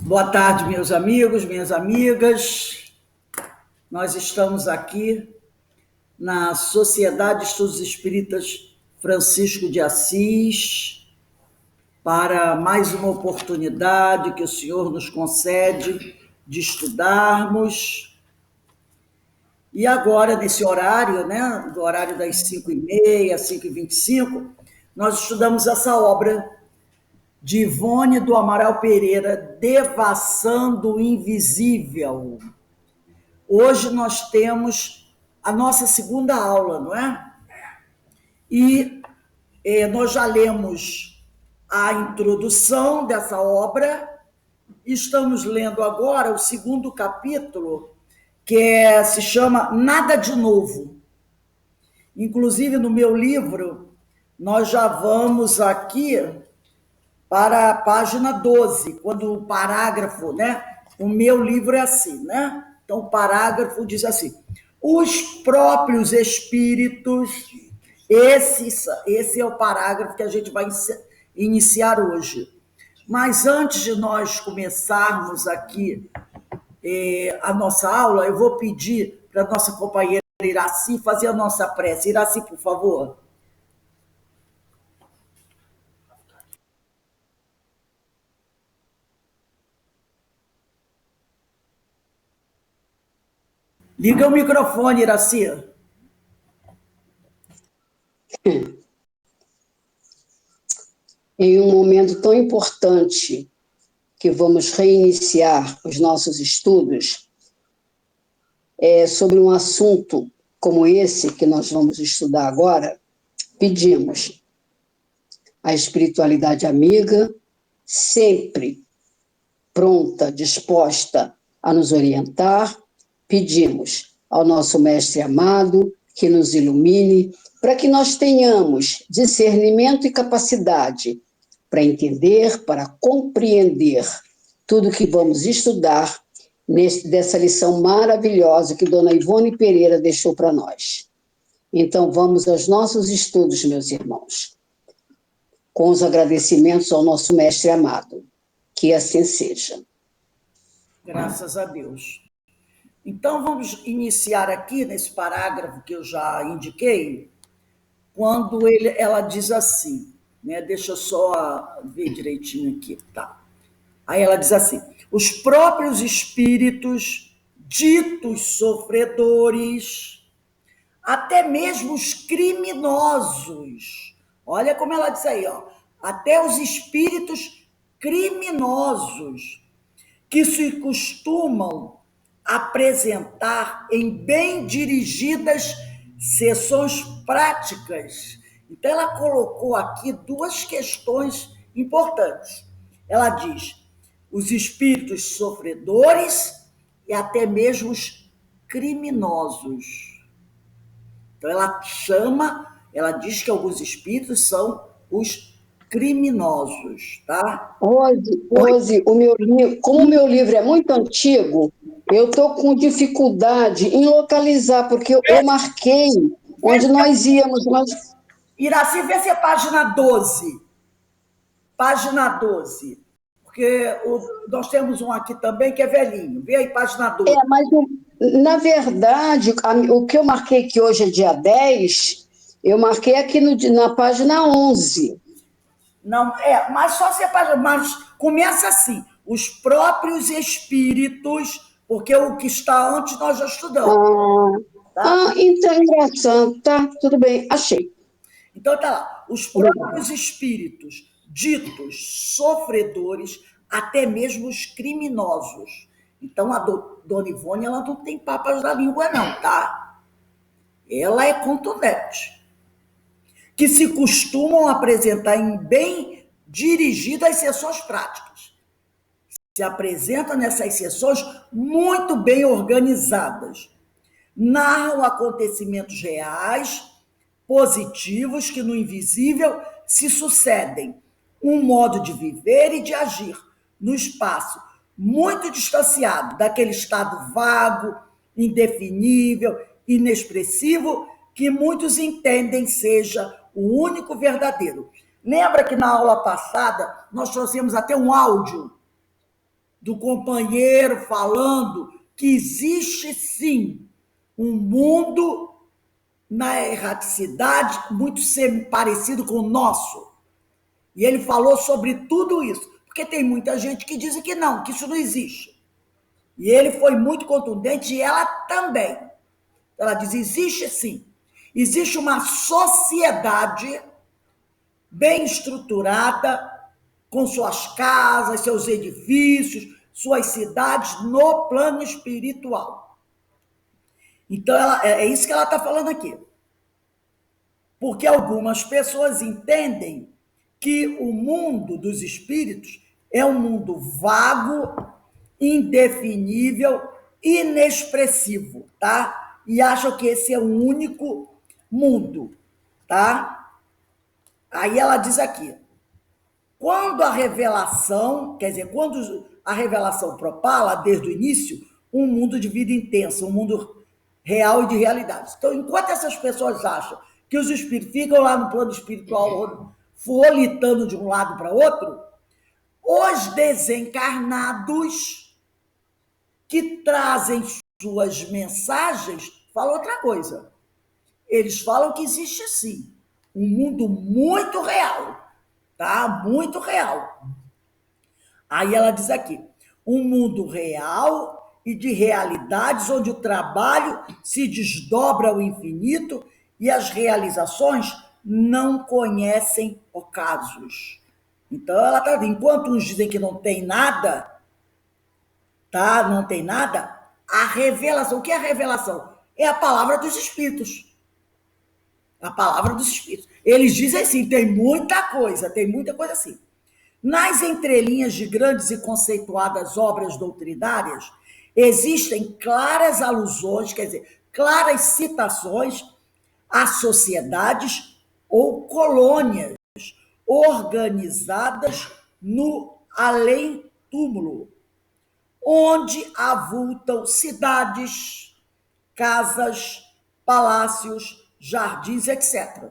Boa tarde, meus amigos, minhas amigas. Nós estamos aqui na Sociedade de Estudos Espíritas Francisco de Assis para mais uma oportunidade que o Senhor nos concede de estudarmos. E agora, nesse horário, né, do horário das 5h30, 5h25, nós estudamos essa obra de Ivone do Amaral Pereira, Devassando o Invisível. Hoje nós temos a nossa segunda aula, não é? E nós já lemos a introdução dessa obra, estamos lendo agora o segundo capítulo, que se chama Nada de Novo. Inclusive, no meu livro, nós já vamos aqui para a página 12, quando o parágrafo, né? O meu livro é assim, né? Então, o parágrafo diz assim: os próprios espíritos, esse é o parágrafo que a gente vai iniciar hoje. Mas antes de nós começarmos aqui a nossa aula, eu vou pedir para a nossa companheira Iraci fazer a nossa prece. Iraci, por favor. Liga o microfone, Iraci. Em um momento tão importante que vamos reiniciar os nossos estudos, sobre um assunto como esse que nós vamos estudar agora, pedimos à espiritualidade amiga, sempre pronta, disposta a nos orientar, pedimos ao nosso mestre amado que nos ilumine, para que nós tenhamos discernimento e capacidade para entender, para compreender tudo que vamos estudar dessa lição maravilhosa que Dona Ivone Pereira deixou para nós. Então, vamos aos nossos estudos, meus irmãos, com os agradecimentos ao nosso mestre amado. Que assim seja. Graças a Deus. Então, vamos iniciar aqui nesse parágrafo que eu já indiquei, quando ela diz assim, né? Deixa eu só ver direitinho aqui, tá? Aí ela diz assim: os próprios espíritos ditos sofredores, até mesmo os criminosos, olha como ela diz aí, ó, até os espíritos criminosos, que se costumam apresentar em bem dirigidas sessões práticas. Então, ela colocou aqui duas questões importantes. Ela diz: os espíritos sofredores e até mesmo os criminosos. Então, ela diz que alguns espíritos são os criminosos, tá? Rose, como o meu livro é muito antigo, eu estou com dificuldade em localizar, porque eu marquei onde nós íamos. Iraci, vê se é página 12. Página 12. Porque nós temos um aqui também que é velhinho. Vê aí, página 12. Mas na verdade, o que eu marquei que hoje é dia 10, eu marquei aqui na página 11. Não, mas só se é página. Mas começa assim: os próprios espíritos, porque o que está antes nós já estudamos. Tá? Então é engraçado. Tá, tudo bem, achei. Então tá lá: os próprios espíritos ditos sofredores, até mesmo os criminosos. Então a Dona Ivone, ela não tem papas na língua não, tá? Ela é contundente. Que se costumam apresentar em bem dirigidas sessões práticas. Se apresentam nessas sessões muito bem organizadas. Narram acontecimentos reais, positivos, que no invisível se sucedem. Um modo de viver e de agir no espaço muito distanciado daquele estado vago, indefinível, inexpressivo, que muitos entendem seja o único verdadeiro. Lembra que na aula passada nós trouxemos até um áudio do companheiro falando que existe sim um mundo na erraticidade muito parecido com o nosso. E ele falou sobre tudo isso, porque tem muita gente que diz que não, que isso não existe. E ele foi muito contundente, e ela também. Ela diz, existe sim. Existe uma sociedade bem estruturada, com suas casas, seus edifícios, suas cidades, no plano espiritual. Então, é isso que ela está falando aqui. Porque algumas pessoas entendem que o mundo dos espíritos é um mundo vago, indefinível, inexpressivo, tá? E acham que esse é o único mundo, tá? Aí ela diz aqui, quando a revelação, quer dizer, quando a revelação propala desde o início, um mundo de vida intensa, um mundo real e de realidades. Então, enquanto essas pessoas acham que os espíritos ficam lá no plano espiritual folitando de um lado para outro, os desencarnados que trazem suas mensagens falam outra coisa. Eles falam que existe sim um mundo muito real, tá? Muito real. Aí ela diz aqui, um mundo real e de realidades onde o trabalho se desdobra ao infinito e as realizações não conhecem ocasos. Então ela está, enquanto uns dizem que não tem nada, tá? Não tem nada, a revelação, o que é a revelação? É a palavra dos espíritos. A palavra dos espíritos. Eles dizem assim, tem muita coisa assim. Nas entrelinhas de grandes e conceituadas obras doutrinárias, existem claras alusões, quer dizer, claras citações a sociedades ou colônias organizadas no além-túmulo, onde avultam cidades, casas, palácios, jardins, etc.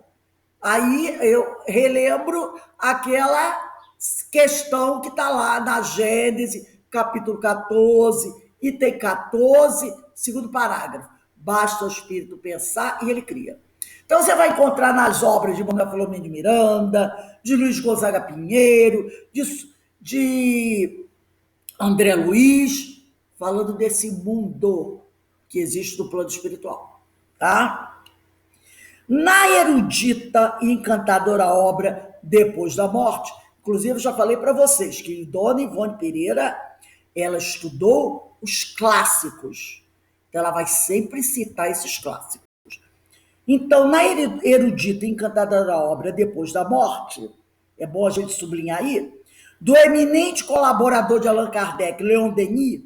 Aí eu relembro aquela questão que está lá na Gênesis, capítulo 14, item 14, segundo parágrafo. Basta o espírito pensar e ele cria. Então você vai encontrar nas obras de Manuel Filomeno de Miranda, de Luiz Gonzaga Pinheiro, de André Luiz, falando desse mundo que existe no plano espiritual, tá? Na erudita e encantadora obra Depois da Morte, inclusive eu já falei para vocês que Dona Ivone Pereira, ela estudou os clássicos, então ela vai sempre citar esses clássicos. Então, na erudita e encantadora obra Depois da Morte, é bom a gente sublinhar aí, do eminente colaborador de Allan Kardec, Leon Denis,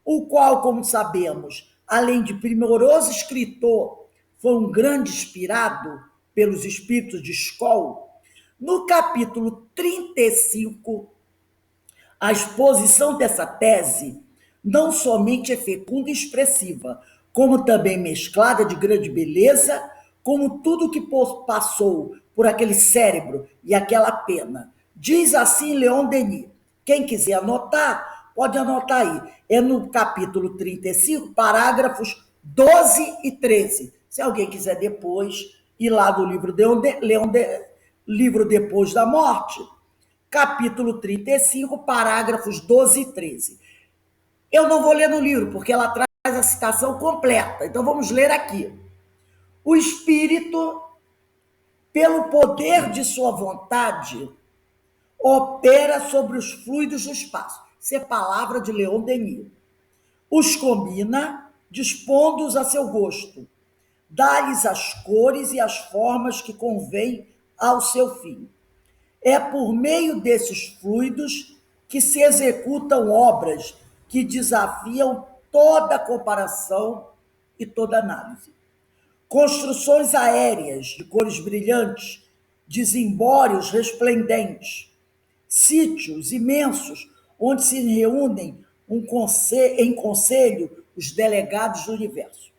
o qual, como sabemos, além de primoroso escritor, foi um grande inspirado pelos espíritos de Skoll, no capítulo 35, a exposição dessa tese não somente é fecunda e expressiva, como também mesclada de grande beleza, como tudo que passou por aquele cérebro e aquela pena. Diz assim Leon Denis. Quem quiser anotar, pode anotar aí. É no capítulo 35, parágrafos 12 e 13. Se alguém quiser depois ir lá no livro livro Depois da Morte, capítulo 35, parágrafos 12 e 13. Eu não vou ler no livro, porque ela traz a citação completa. Então vamos ler aqui. O espírito, pelo poder de sua vontade, opera sobre os fluidos do espaço. Isso é palavra de Leon Denis. Os combina, dispondo-os a seu gosto. Dá-lhes as cores e as formas que convém ao seu fim. É por meio desses fluidos que se executam obras que desafiam toda comparação e toda análise. Construções aéreas de cores brilhantes, desembórios resplendentes, sítios imensos onde se reúnem em conselho os delegados do universo.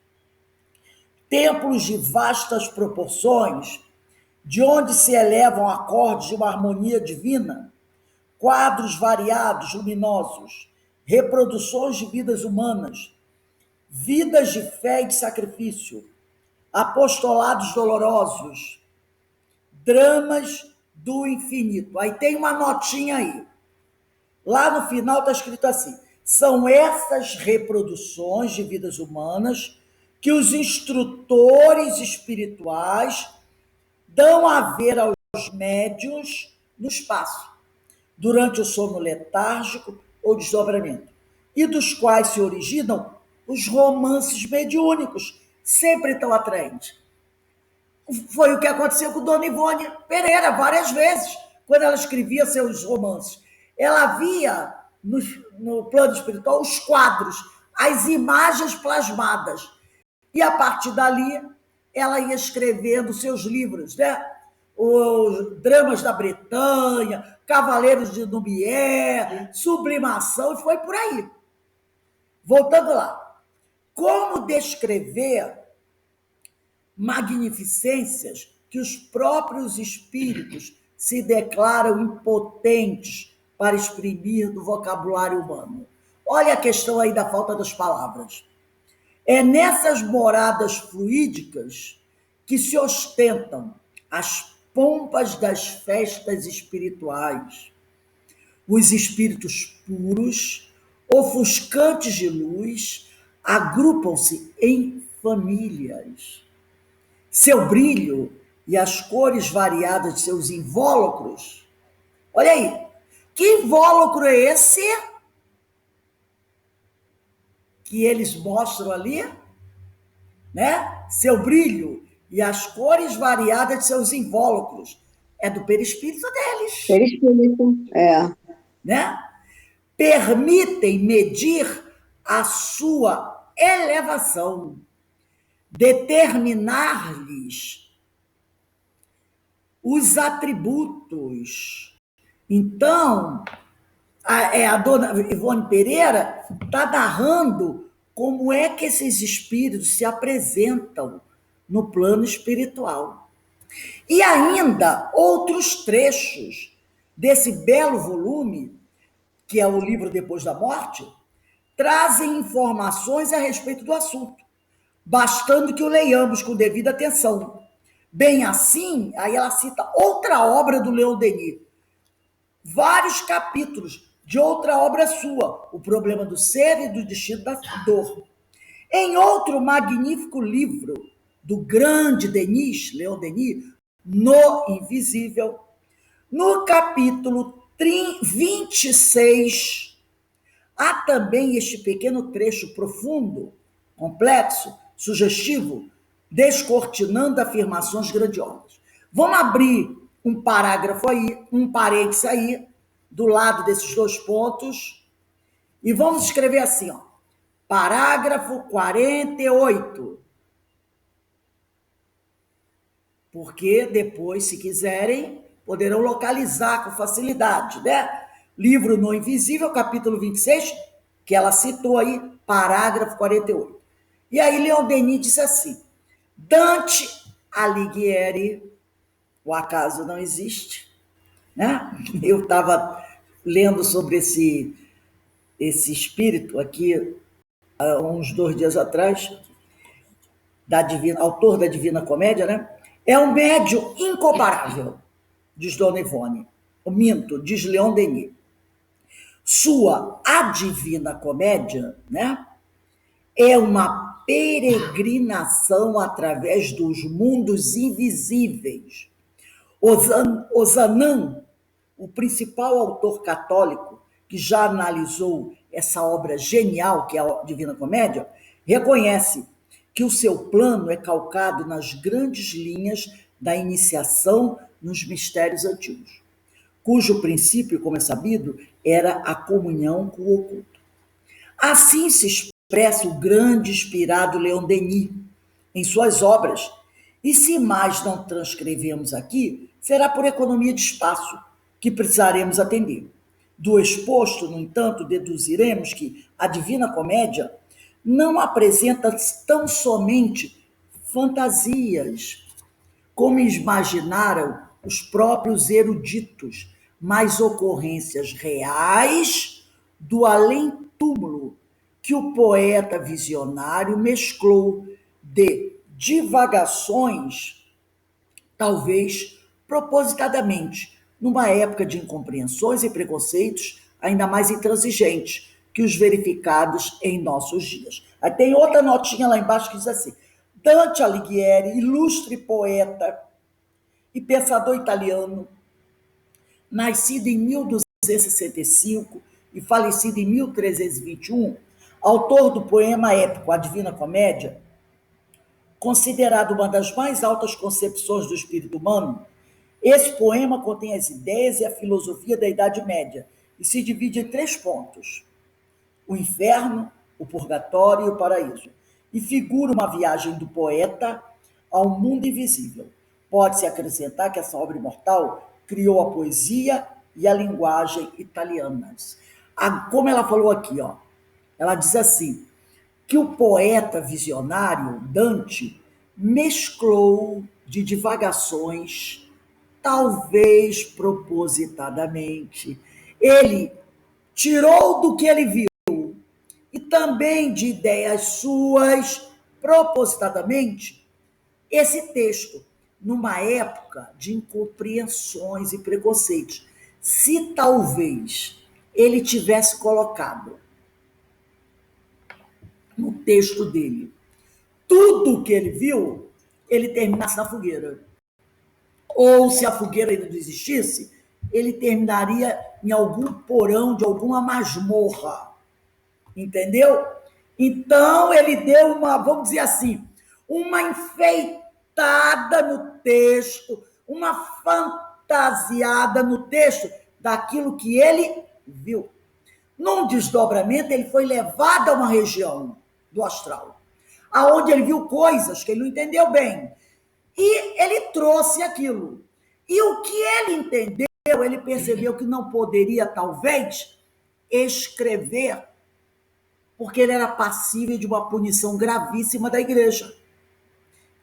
Templos de vastas proporções, de onde se elevam acordes de uma harmonia divina, quadros variados, luminosos, reproduções de vidas humanas, vidas de fé e de sacrifício, apostolados dolorosos, dramas do infinito. Aí tem uma notinha aí. Lá no final está escrito assim: são essas reproduções de vidas humanas que os instrutores espirituais dão a ver aos médiuns no espaço, durante o sono letárgico ou desdobramento, e dos quais se originam os romances mediúnicos, sempre tão atraentes. Foi o que aconteceu com Dona Ivone Pereira várias vezes, quando ela escrevia seus romances. Ela via no plano espiritual os quadros, as imagens plasmadas. E a partir dali, ela ia escrevendo seus livros, né? Os Dramas da Bretanha, Cavaleiros de Nubier, Sublimação, e foi por aí. Voltando lá. Como descrever magnificências que os próprios espíritos se declaram impotentes para exprimir do vocabulário humano? Olha a questão aí da falta das palavras. É nessas moradas fluídicas que se ostentam as pompas das festas espirituais. Os espíritos puros, ofuscantes de luz, agrupam-se em famílias. Seu brilho e as cores variadas de seus invólucros. Olha aí, que invólucro é esse que eles mostram ali? Né? Seu brilho e as cores variadas de seus invólucros. É do perispírito deles. Perispírito, Né? Permitem medir a sua elevação, determinar-lhes os atributos. Então, a dona Ivone Pereira está narrando como é que esses espíritos se apresentam no plano espiritual. E ainda outros trechos desse belo volume, que é o livro Depois da Morte, trazem informações a respeito do assunto, bastando que o leiamos com devida atenção. Bem assim, aí ela cita outra obra do Leon Denis, vários capítulos de outra obra sua, O Problema do Ser e do Destino da Dor. Em outro magnífico livro do grande Denis, Leon Denis, No Invisível, no capítulo 26, há também este pequeno trecho profundo, complexo, sugestivo, descortinando afirmações grandiosas. Vamos abrir um parágrafo aí, um parênteses aí, do lado desses dois pontos, e vamos escrever assim, ó, parágrafo 48. Porque depois, se quiserem, poderão localizar com facilidade, né? Livro No Invisível, capítulo 26, que ela citou aí, parágrafo 48. E aí Leon Denis disse assim: Dante Alighieri, o acaso não existe, né? Eu estava lendo sobre esse espírito aqui há uns 2 dias atrás, autor da Divina Comédia, né? É um médium incomparável, diz Dona Ivone. O minto, diz Leon Denis. Sua A Divina Comédia, né, é uma peregrinação através dos mundos invisíveis. Ozanam, o principal autor católico que já analisou essa obra genial que é a Divina Comédia, reconhece que o seu plano é calcado nas grandes linhas da iniciação nos mistérios antigos, cujo princípio, como é sabido, era a comunhão com o oculto. Assim se expressa o grande inspirado Leon Denis em suas obras, e se mais não transcrevemos aqui, será por economia de espaço que precisaremos atender. Do exposto, no entanto, deduziremos que a Divina Comédia não apresenta tão somente fantasias, como imaginaram os próprios eruditos, mas ocorrências reais do além túmulo que o poeta visionário mesclou de divagações, talvez propositadamente, numa época de incompreensões e preconceitos ainda mais intransigentes que os verificados em nossos dias. Aí tem outra notinha lá embaixo que diz assim: Dante Alighieri, ilustre poeta e pensador italiano, nascido em 1265 e falecido em 1321, autor do poema épico A Divina Comédia, considerado uma das mais altas concepções do espírito humano. Esse poema contém as ideias e a filosofia da Idade Média e se divide em 3 pontos: o inferno, o purgatório e o paraíso, e figura uma viagem do poeta ao mundo invisível. Pode-se acrescentar que essa obra imortal criou a poesia e a linguagem italianas. Como ela falou aqui, ó, ela diz assim, que o poeta visionário, Dante, mesclou de divagações, talvez propositadamente. Ele tirou do que ele viu e também de ideias suas, propositadamente, esse texto, numa época de incompreensões e preconceitos. Se talvez ele tivesse colocado no texto dele tudo que ele viu, ele terminasse na fogueira. Ou se a fogueira ainda não existisse, ele terminaria em algum porão de alguma masmorra. Entendeu? Então, ele deu uma, vamos dizer assim, uma enfeitada no texto, uma fantasiada no texto daquilo que ele viu. Num desdobramento, ele foi levado a uma região do astral, aonde ele viu coisas que ele não entendeu bem. E ele trouxe aquilo. E o que ele entendeu, ele percebeu que não poderia, talvez, escrever, porque ele era passível de uma punição gravíssima da igreja.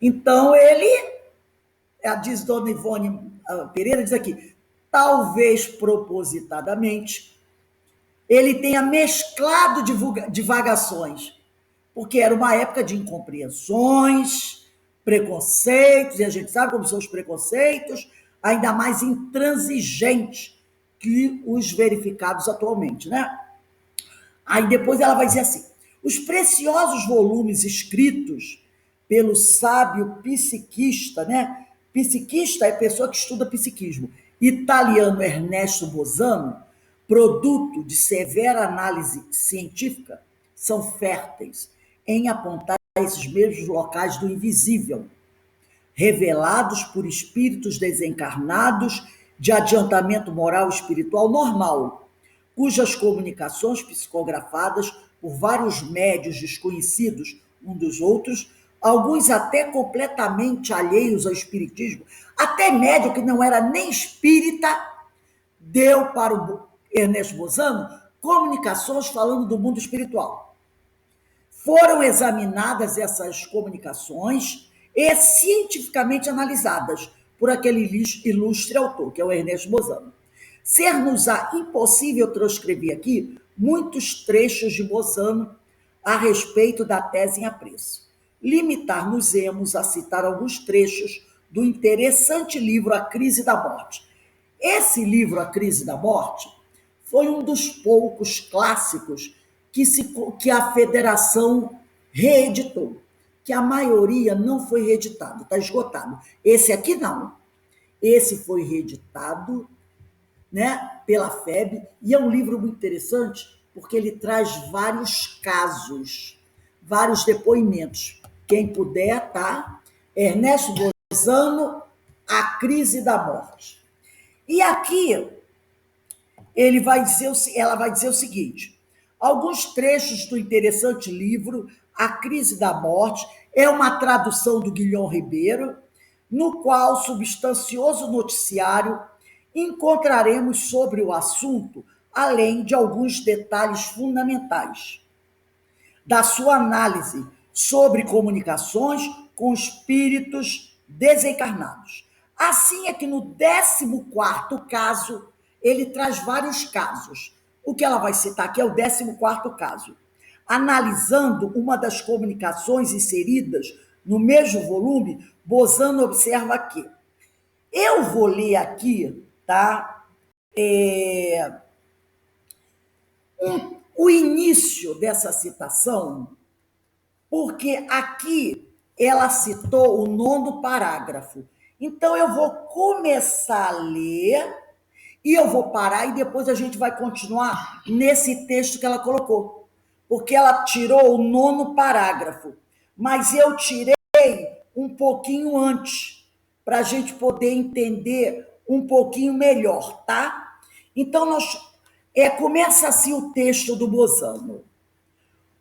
Então, diz Dona Ivone Pereira, diz aqui, talvez propositadamente, ele tenha mesclado divagações, porque era uma época de incompreensões, preconceitos, e a gente sabe como são os preconceitos, ainda mais intransigentes que os verificados atualmente, né? Aí depois ela vai dizer assim, os preciosos volumes escritos pelo sábio psiquista, né? Psiquista é pessoa que estuda psiquismo, italiano Ernesto Bosano, produto de severa análise científica, são férteis em apontar esses mesmos locais do invisível, revelados por espíritos desencarnados de adiantamento moral e espiritual normal, cujas comunicações psicografadas por vários médios desconhecidos um dos outros, alguns até completamente alheios ao espiritismo, até médio que não era nem espírita, deu para o Ernesto Bosano comunicações falando do mundo espiritual. Foram examinadas essas comunicações e cientificamente analisadas por aquele ilustre autor, que é o Ernesto Bosano. Ser-nos-á impossível transcrever aqui muitos trechos de Bosano a respeito da tese em apreço. Limitar-nos-emos a citar alguns trechos do interessante livro A Crise da Morte. Esse livro, A Crise da Morte, foi um dos poucos clássicos que a Federação reeditou, que a maioria não foi reeditado, está esgotado. Esse aqui não. Esse foi reeditado, né, pela FEB, e é um livro muito interessante, porque ele traz vários casos, vários depoimentos. Quem puder, tá? Ernesto Bosano, A Crise da Morte. E aqui ela vai dizer o seguinte, alguns trechos do interessante livro A Crise da Morte é uma tradução do Guilhom Ribeiro, no qual, substancioso noticiário, encontraremos sobre o assunto, além de alguns detalhes fundamentais da sua análise sobre comunicações com espíritos desencarnados. Assim é que no 14º caso, ele traz vários casos. o que ela vai citar aqui é o 14º caso. Analisando uma das comunicações inseridas no mesmo volume, Bozano observa que eu vou ler aqui, tá? O início dessa citação, porque aqui ela citou o 9º parágrafo. Então eu vou começar a ler e eu vou parar e depois a gente vai continuar nesse texto que ela colocou. Porque ela tirou o 9º parágrafo, mas eu tirei um pouquinho antes, para a gente poder entender um pouquinho melhor, tá? Então, começa assim o texto do Bozano.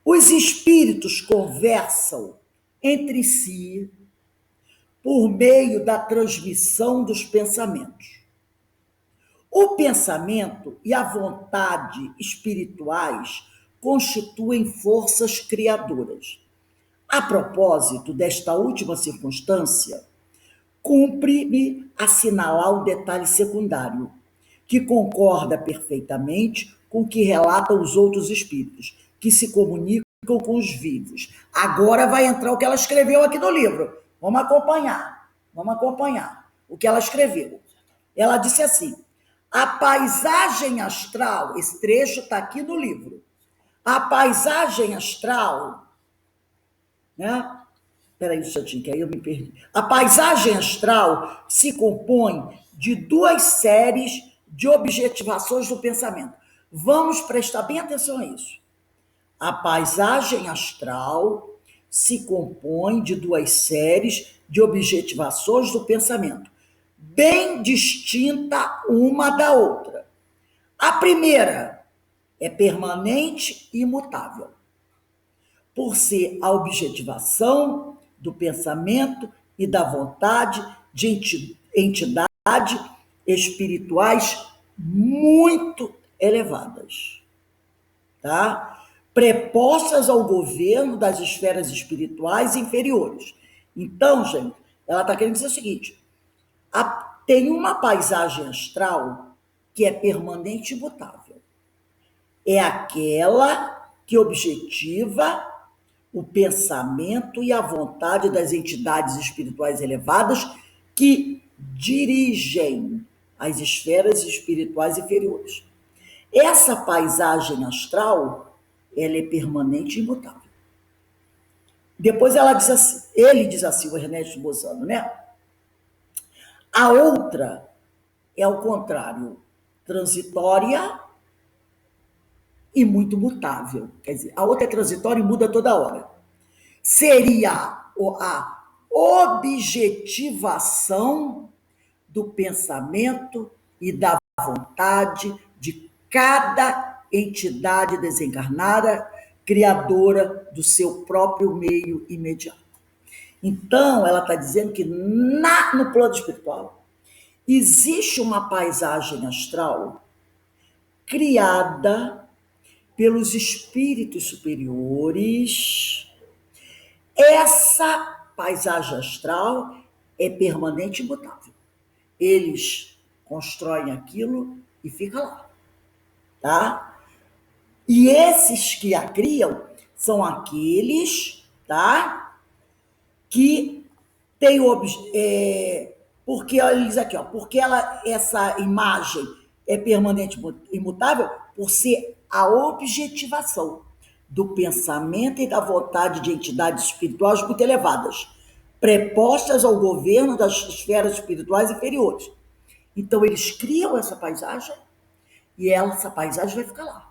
Os espíritos conversam entre si por meio da transmissão dos pensamentos. O pensamento e a vontade espirituais constituem forças criadoras. A propósito desta última circunstância, cumpre-me assinalar um detalhe secundário, que concorda perfeitamente com o que relatam os outros espíritos, que se comunicam com os vivos. Agora vai entrar o que ela escreveu aqui no livro. Vamos acompanhar o que ela escreveu. Ela disse assim: a paisagem astral, esse trecho está aqui no livro. A paisagem astral, né? Espera aí um instantinho, que aí eu me perdi. A paisagem astral se compõe de 2 séries de objetivações do pensamento. Vamos prestar bem atenção a isso. A paisagem astral se compõe de 2 séries de objetivações do pensamento, bem distinta uma da outra. A primeira é permanente e imutável, por ser a objetivação do pensamento e da vontade de entidades espirituais muito elevadas, tá? Prepostas ao governo das esferas espirituais inferiores. Então, gente, ela está querendo dizer o seguinte: tem uma paisagem astral que é permanente e imutável. É aquela que objetiva o pensamento e a vontade das entidades espirituais elevadas que dirigem as esferas espirituais inferiores. Essa paisagem astral, ela é permanente e imutável. Depois ele diz assim, o Ernesto Bozano, né? A outra é ao contrário, transitória e muito mutável. Quer dizer, a outra é transitória e muda toda hora. Seria a objetivação do pensamento e da vontade de cada entidade desencarnada, criadora do seu próprio meio imediato. Então, ela está dizendo que no plano espiritual existe uma paisagem astral criada pelos espíritos superiores. Essa paisagem astral é permanente e imutável. Eles constroem aquilo e fica lá, tá? E esses que a criam são aqueles, tá? Que tem porque olha eles aqui, ó, porque essa imagem é permanente e imutável por ser a objetivação do pensamento e da vontade de entidades espirituais muito elevadas, prepostas ao governo das esferas espirituais inferiores. Então, eles criam essa paisagem e essa paisagem vai ficar lá.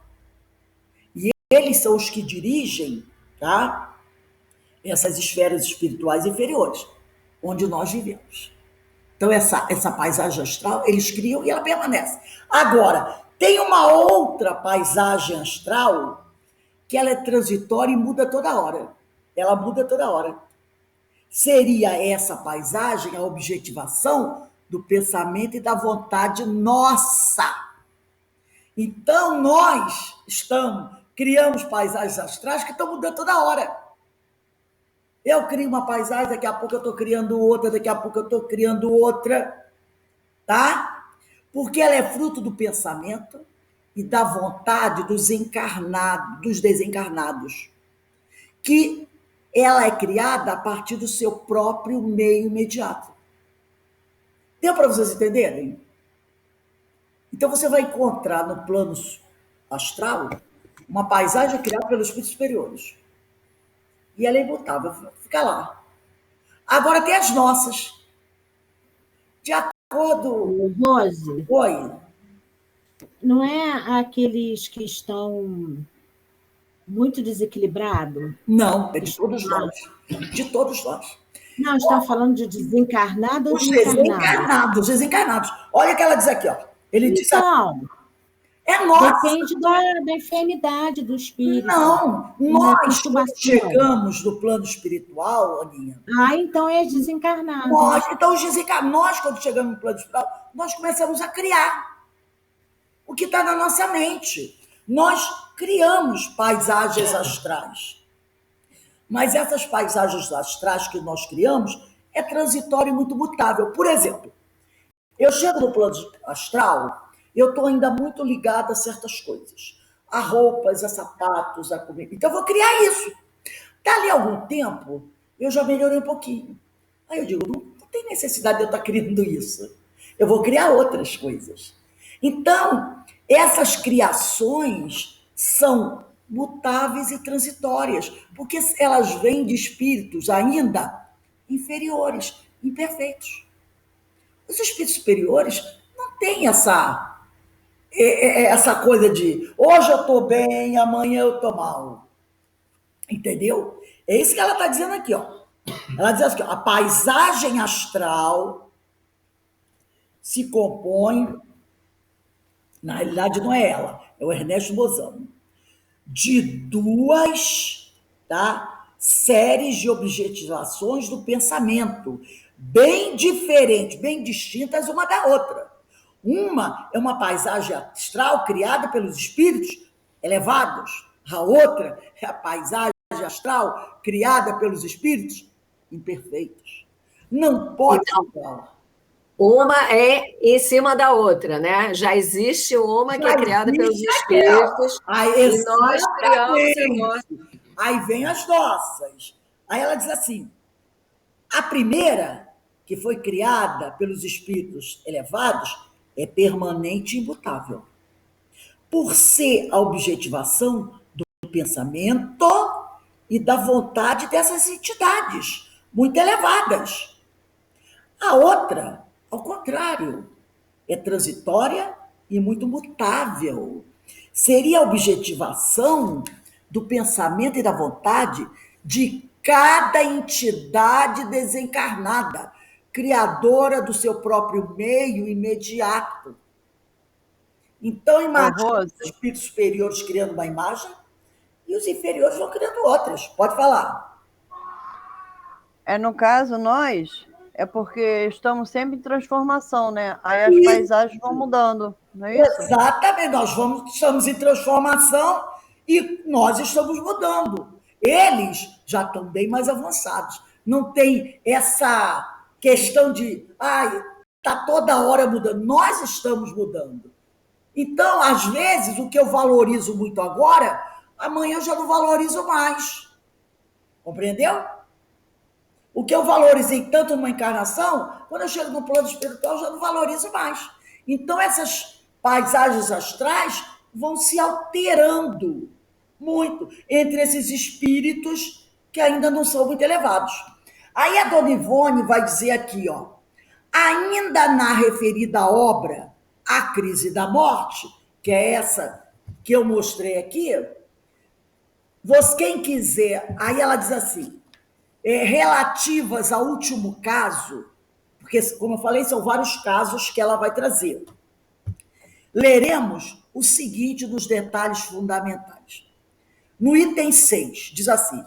E eles são os que dirigem, tá? Essas esferas espirituais inferiores, onde nós vivemos. Então, essa paisagem astral, eles criam e ela permanece. Agora, tem uma outra paisagem astral que ela é transitória e muda toda hora. Ela muda toda hora. Seria essa paisagem a objetivação do pensamento e da vontade nossa. Então, nós criamos paisagens astrais que estão mudando toda hora. Eu crio uma paisagem, daqui a pouco eu estou criando outra, daqui a pouco eu estou criando outra, tá? Porque ela é fruto do pensamento e da vontade dos desencarnados, que ela é criada a partir do seu próprio meio imediato. Deu para vocês entenderem? Então você vai encontrar no plano astral uma paisagem criada pelos espíritos superiores. E ela é imutável, fica lá. Agora tem as nossas. De acordo. Rose, Oi. não é aqueles que estão muito desequilibrados? Não, é de todos nós. De todos nós. Não, está falando de desencarnado ou Os de encarnado? desencarnados, os desencarnados. Olha o que ela diz aqui, ó. Ele diz Então, é nossa. depende da enfermidade do espírito. Não, nós quando chegamos no plano espiritual, Aninha. Então é desencarnado. Nós, quando chegamos no plano espiritual, nós começamos a criar o que está na nossa mente. Nós criamos paisagens astrais. Mas essas paisagens astrais que nós criamos é transitório e muito mutável. Por exemplo, eu chego no plano astral, eu estou ainda muito ligada a certas coisas. A roupas, a sapatos, a comida. Então, eu vou criar isso. Dali a algum tempo, eu já melhorei um pouquinho. Aí eu digo, não tem necessidade de eu estar criando isso. Eu vou criar outras coisas. Então, essas criações são mutáveis e transitórias, porque elas vêm de espíritos ainda inferiores, imperfeitos. Os espíritos superiores não têm essa coisa de hoje eu estou bem, amanhã eu estou mal. Entendeu? É isso que ela está dizendo aqui, ó. Ela diz assim, ó, a paisagem astral se compõe, na realidade não é ela, é o Ernesto Bozano, de duas, tá, séries de objetivações do pensamento, bem diferentes, bem distintas uma da outra. Uma é uma paisagem astral criada pelos espíritos elevados, a outra é a paisagem astral criada pelos espíritos imperfeitos. Não pode ser igual. Uma é em cima da outra, né? Já existe uma que é criada pelos espíritos e nós criamos a nossa. Aí vem as nossas. Aí ela diz assim, a primeira, que foi criada pelos espíritos elevados, é permanente e imutável. Por ser a objetivação do pensamento e da vontade dessas entidades muito elevadas. A outra, ao contrário, é transitória e muito mutável. Seria a objetivação do pensamento e da vontade de cada entidade desencarnada, criadora do seu próprio meio imediato. Então, imagina os espíritos superiores criando uma imagem e os inferiores vão criando outras. Pode falar. No caso, nós, é porque estamos sempre em transformação, né? Aí as paisagens vão mudando, não é isso? Exatamente, estamos em transformação e nós estamos mudando. Eles já estão bem mais avançados. Não tem essa questão de, está toda hora mudando. Nós estamos mudando. Então, às vezes, o que eu valorizo muito agora, amanhã eu já não valorizo mais. Compreendeu? O que eu valorizei tanto numa encarnação, quando eu chego no plano espiritual, eu já não valorizo mais. Então, essas paisagens astrais vão se alterando muito entre esses espíritos que ainda não são muito elevados. Aí a dona Ivone vai dizer aqui, ó, ainda na referida obra, A Crise da Morte, que é essa que eu mostrei aqui, quem quiser, aí ela diz assim, relativas ao último caso, porque, como eu falei, são vários casos que ela vai trazer. Leremos o seguinte nos detalhes fundamentais. No item 6, diz assim,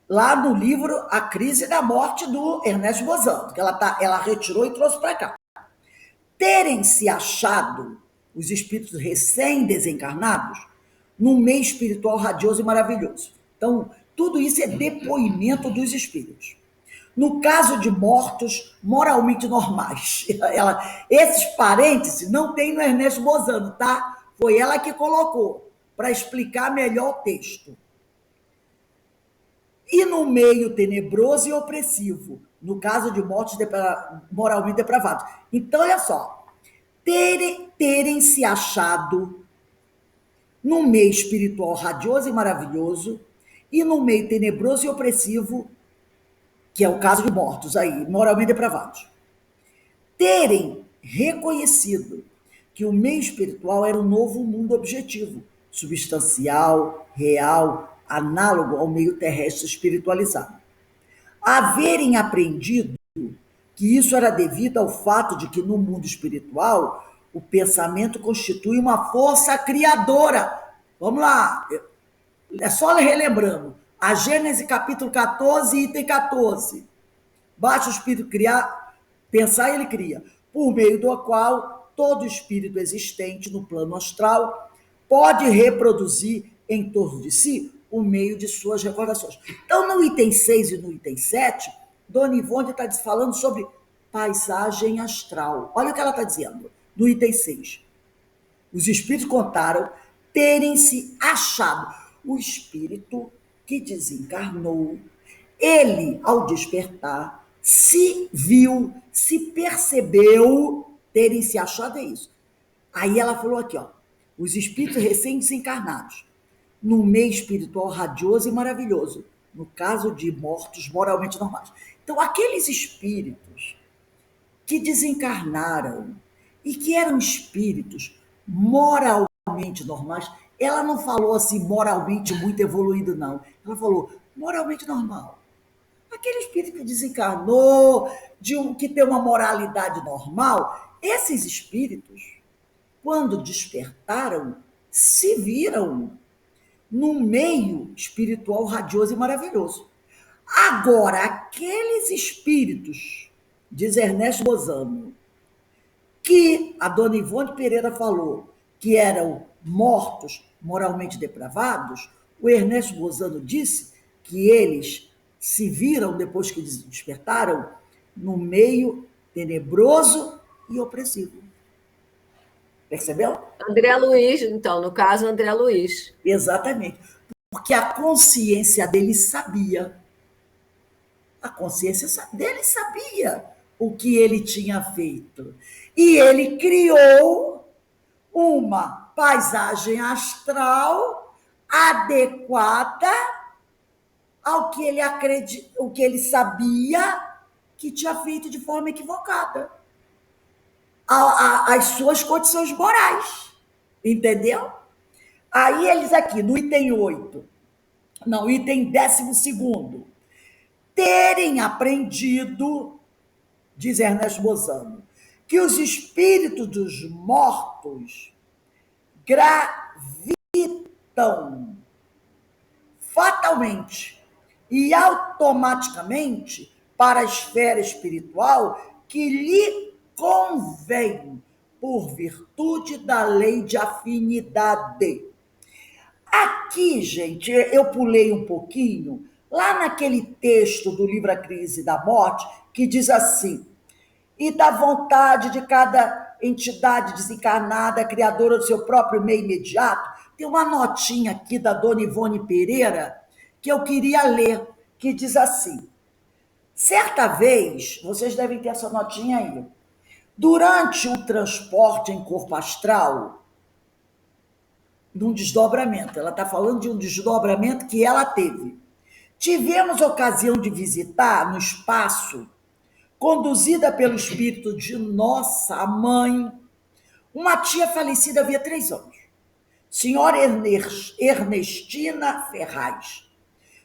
lá no livro A Crise da Morte, do Ernesto Bozano, que ela retirou e trouxe para cá. Terem se achado os espíritos recém-desencarnados num meio espiritual radioso e maravilhoso. Então, tudo isso é depoimento dos espíritos. No caso de mortos moralmente normais. Esses parênteses não tem no Ernesto Bozano, tá? Foi ela que colocou, para explicar melhor o texto. E no meio tenebroso e opressivo, no caso de mortos moralmente depravados. Então, olha só, terem se achado no meio espiritual radioso e maravilhoso e no meio tenebroso e opressivo, que é o caso de mortos aí, moralmente depravados. Terem reconhecido que o meio espiritual era um novo mundo objetivo, substancial, real, análogo ao meio terrestre espiritualizado. Haverem aprendido que isso era devido ao fato de que no mundo espiritual o pensamento constitui uma força criadora. Vamos lá, é só relembrando. A Gênesis capítulo 14, item 14. Basta o espírito criar, pensar e ele cria, por meio do qual todo espírito existente no plano astral pode reproduzir em torno de si o meio de suas recordações. Então, no item 6 e no item 7, Dona Ivone está falando sobre paisagem astral. Olha o que ela está dizendo no item 6. Os espíritos contaram terem se achado. O espírito que desencarnou, ele, ao despertar, se viu, se percebeu terem se achado, é isso. Aí ela falou aqui, ó, os espíritos recém-desencarnados, no meio espiritual radioso e maravilhoso, no caso de mortos moralmente normais. Então, aqueles espíritos que desencarnaram e que eram espíritos moralmente normais, ela não falou assim moralmente muito evoluído, não. Ela falou moralmente normal. Aquele espírito que desencarnou, que tem uma moralidade normal, esses espíritos, quando despertaram, se viram num meio espiritual radioso e maravilhoso. Agora, aqueles espíritos, diz Ernesto Bozano, que a Dona Ivone Pereira falou que eram mortos moralmente depravados, o Ernesto Bozano disse que eles se viram, depois que despertaram, no meio tenebroso e opressivo. Percebeu? André Luiz, então, no caso, André Luiz. Exatamente. Porque a consciência dele sabia. A consciência dele sabia o que ele tinha feito. E ele criou uma paisagem astral adequada ao que ele o que ele sabia que tinha feito de forma equivocada. As suas condições morais. Entendeu? Aí eles aqui, no item 8, não, item 12º, terem aprendido, diz Ernesto Bozano, que os espíritos dos mortos gravitam fatalmente e automaticamente para a esfera espiritual que lhe convém, por virtude da lei de afinidade. Aqui, gente, eu pulei um pouquinho, lá naquele texto do livro A Crise da Morte, que diz assim, e da vontade de cada entidade desencarnada, criadora do seu próprio meio imediato, tem uma notinha aqui da Dona Ivone Pereira, que eu queria ler, que diz assim, certa vez, vocês devem ter essa notinha aí, durante o transporte em corpo astral, num desdobramento, ela está falando de um desdobramento que ela teve. Tivemos ocasião de visitar no espaço, conduzida pelo espírito de nossa mãe, uma tia falecida havia 3 anos, senhora Ernestina Ferraz,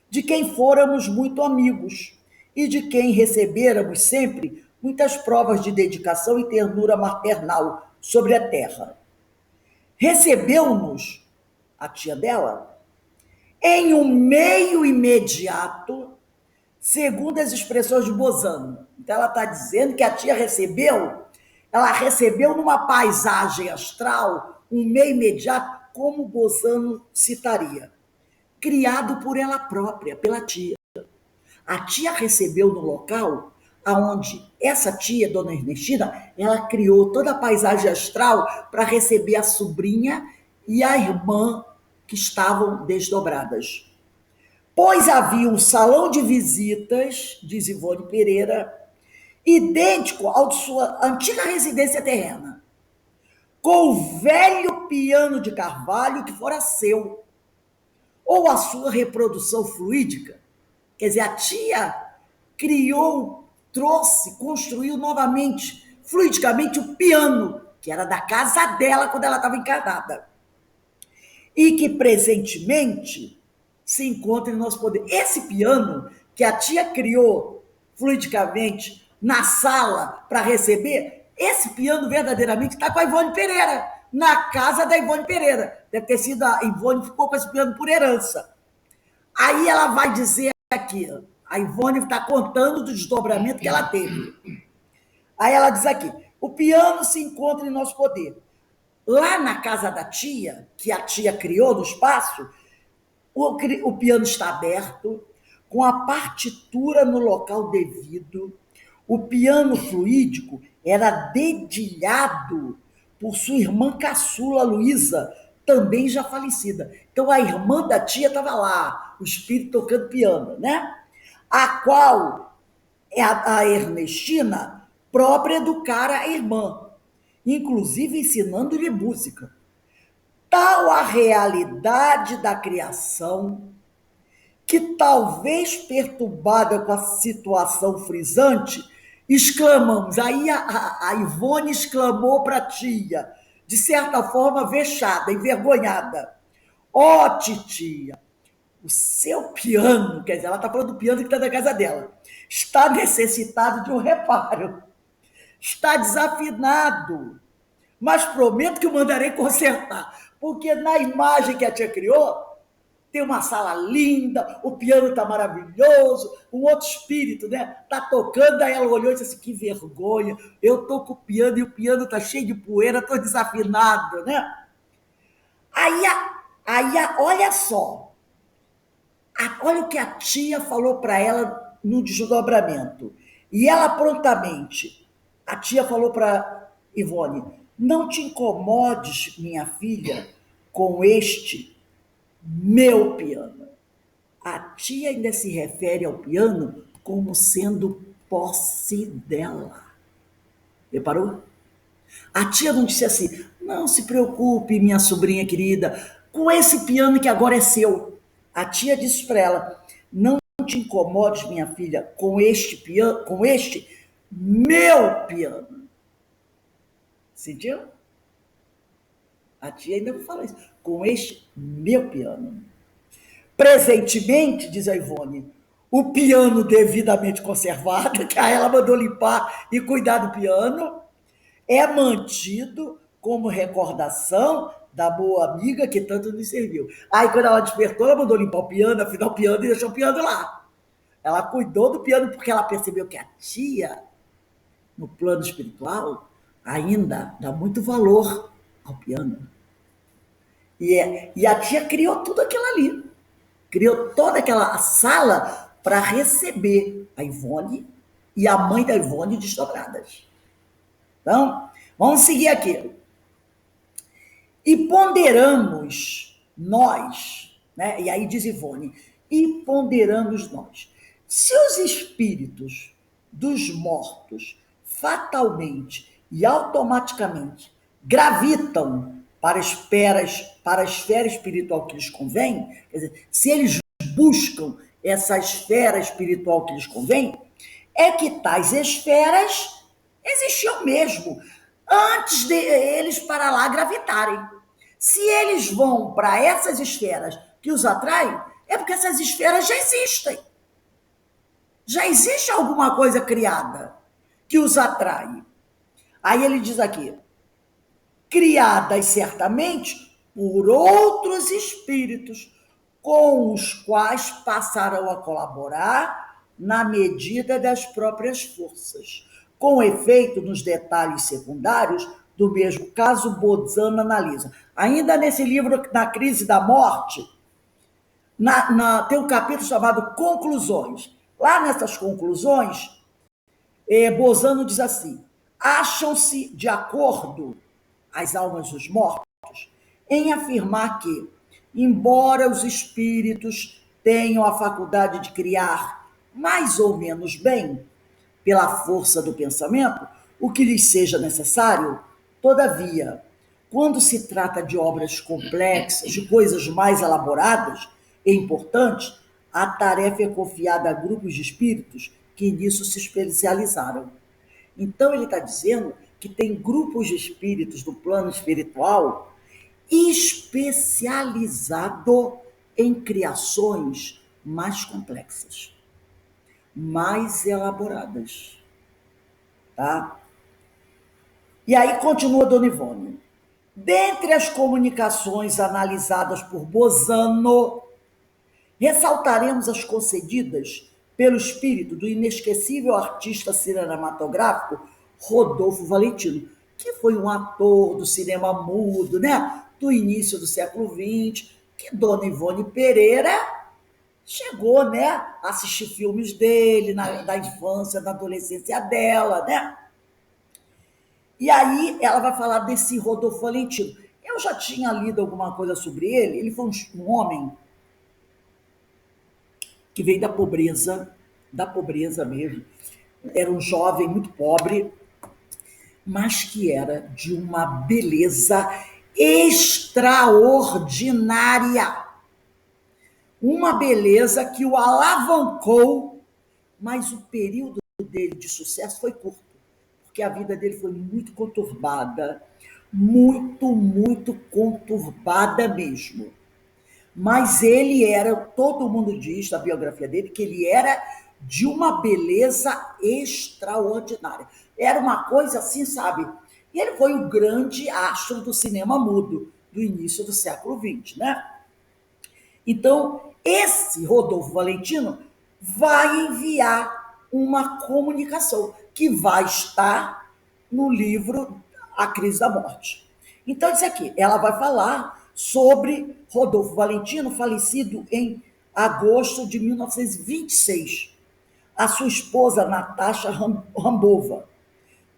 de quem fôramos muito amigos e de quem receberamos sempre muitas provas de dedicação e ternura maternal sobre a terra. Recebeu-nos, a tia dela, em um meio imediato, segundo as expressões de Bozano. Então, ela está dizendo que a tia ela recebeu numa paisagem astral, um meio imediato, como Bozano citaria, criado por ela própria, pela tia. A tia recebeu no local aonde essa tia, Dona Ernestina, ela criou toda a paisagem astral para receber a sobrinha e a irmã que estavam desdobradas. Pois havia um salão de visitas, diz Ivone Pereira, idêntico ao de sua antiga residência terrena, com o velho piano de carvalho que fora seu, ou a sua reprodução fluídica. Quer dizer, a tia criou, trouxe, construiu novamente, fluidicamente, o piano, que era da casa dela quando ela estava encarnada, e que presentemente se encontra em nosso poder. Esse piano que a tia criou fluidicamente na sala para receber, esse piano verdadeiramente está com a Ivone Pereira, na casa da Ivone Pereira. Deve ter sido a Ivone, ficou com esse piano por herança. Aí ela vai dizer aqui, a Ivone está contando do desdobramento que ela teve. Aí ela diz aqui, o piano se encontra em nosso poder. Lá na casa da tia, que a tia criou no espaço, o piano está aberto, com a partitura no local devido. O piano fluídico era dedilhado por sua irmã caçula, Luísa, também já falecida. Então, a irmã da tia estava lá, o espírito tocando piano, né? A qual a Ernestina própria educara a irmã, inclusive ensinando-lhe música. Tal a realidade da criação, que talvez perturbada com a situação frisante, exclamamos, aí a Ivone exclamou para a tia, de certa forma vexada, envergonhada, ó titia, o seu piano, quer dizer, ela está falando do piano que está na casa dela, está necessitado de um reparo, está desafinado, mas prometo que o mandarei consertar, porque na imagem que a tia criou, tem uma sala linda, o piano está maravilhoso, um outro espírito, né? Está tocando, aí ela olhou e disse assim, que vergonha, eu estou com o piano e o piano está cheio de poeira, estou desafinado, né? Olha só, olha o que a tia falou para ela no desdobramento. E ela prontamente, a tia falou para Ivone, não te incomodes, minha filha, com este meu piano. A tia ainda se refere ao piano como sendo posse dela. Reparou? A tia não disse assim, não se preocupe, minha sobrinha querida, com esse piano que agora é seu. A tia disse para ela, não te incomodes, minha filha, com este piano, com este meu piano. Sentiu? A tia ainda me fala isso. Com este meu piano. Presentemente, diz a Ivone, o piano devidamente conservado, que a ela mandou limpar e cuidar do piano, é mantido como recordação da boa amiga que tanto nos serviu. Aí, quando ela despertou, ela mandou limpar o piano, afinar o piano e deixou o piano lá. Ela cuidou do piano porque ela percebeu que a tia, no plano espiritual, ainda dá muito valor ao piano. E a tia criou tudo aquilo ali. Criou toda aquela sala para receber a Ivone e a mãe da Ivone desdobradas. Então, vamos seguir aqui. E ponderamos nós, né? E aí diz Ivone, e ponderamos nós. Se os espíritos dos mortos fatalmente e automaticamente gravitam para a esfera espiritual que lhes convém, quer dizer, se eles buscam essa esfera espiritual que lhes convém, é que tais esferas existiam mesmo, antes de eles para lá gravitarem. Se eles vão para essas esferas que os atraem, é porque essas esferas já existem. Já existe alguma coisa criada que os atrai. Aí ele diz aqui, criadas certamente por outros espíritos, com os quais passarão a colaborar na medida das próprias forças. Com efeito, nos detalhes secundários do mesmo caso, Bozano analisa. Ainda nesse livro, Na Crise da Morte, tem um capítulo chamado Conclusões. Lá nessas conclusões, Bozano diz assim, acham-se de acordo as almas dos mortos em afirmar que, embora os espíritos tenham a faculdade de criar mais ou menos bem, pela força do pensamento, o que lhes seja necessário, todavia, quando se trata de obras complexas, de coisas mais elaboradas e importantes, a tarefa é confiada a grupos de espíritos que nisso se especializaram. Então, ele está dizendo que tem grupos de espíritos do plano espiritual especializado em criações mais complexas, mais elaboradas. Tá? E aí continua Dona Ivone. Dentre as comunicações analisadas por Bozano, ressaltaremos as concedidas pelo espírito do inesquecível artista cinematográfico Rodolfo Valentino, que foi um ator do cinema mudo, né? Do início do século XX, que Dona Ivone Pereira chegou, né, a assistir filmes dele da infância, da adolescência dela, né? E aí ela vai falar desse Rodolfo Valentino. Eu já tinha lido alguma coisa sobre ele. Ele foi um homem que veio da pobreza mesmo. Era um jovem muito pobre, mas que era de uma beleza extraordinária. Uma beleza que o alavancou, mas o período dele de sucesso foi curto, porque a vida dele foi muito conturbada, muito conturbada mesmo. Mas ele era, todo mundo diz na biografia dele, que ele era de uma beleza extraordinária. Era uma coisa assim, sabe? E ele foi o grande astro do cinema mudo do início do século XX, né? Então, esse Rodolfo Valentino vai enviar uma comunicação que vai estar no livro A Crise da Morte. Então, isso aqui, ela vai falar sobre Rodolfo Valentino, falecido em agosto de 1926. A sua esposa, Natasha Rambova,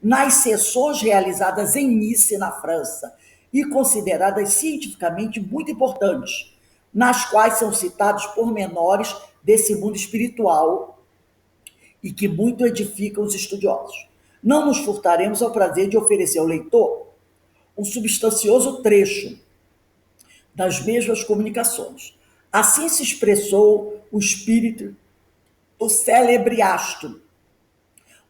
nas sessões realizadas em Nice, na França, e consideradas cientificamente muito importantes, nas quais são citados pormenores desse mundo espiritual e que muito edificam os estudiosos. Não nos furtaremos ao prazer de oferecer ao leitor um substancioso trecho das mesmas comunicações. Assim se expressou o espírito do célebre astro,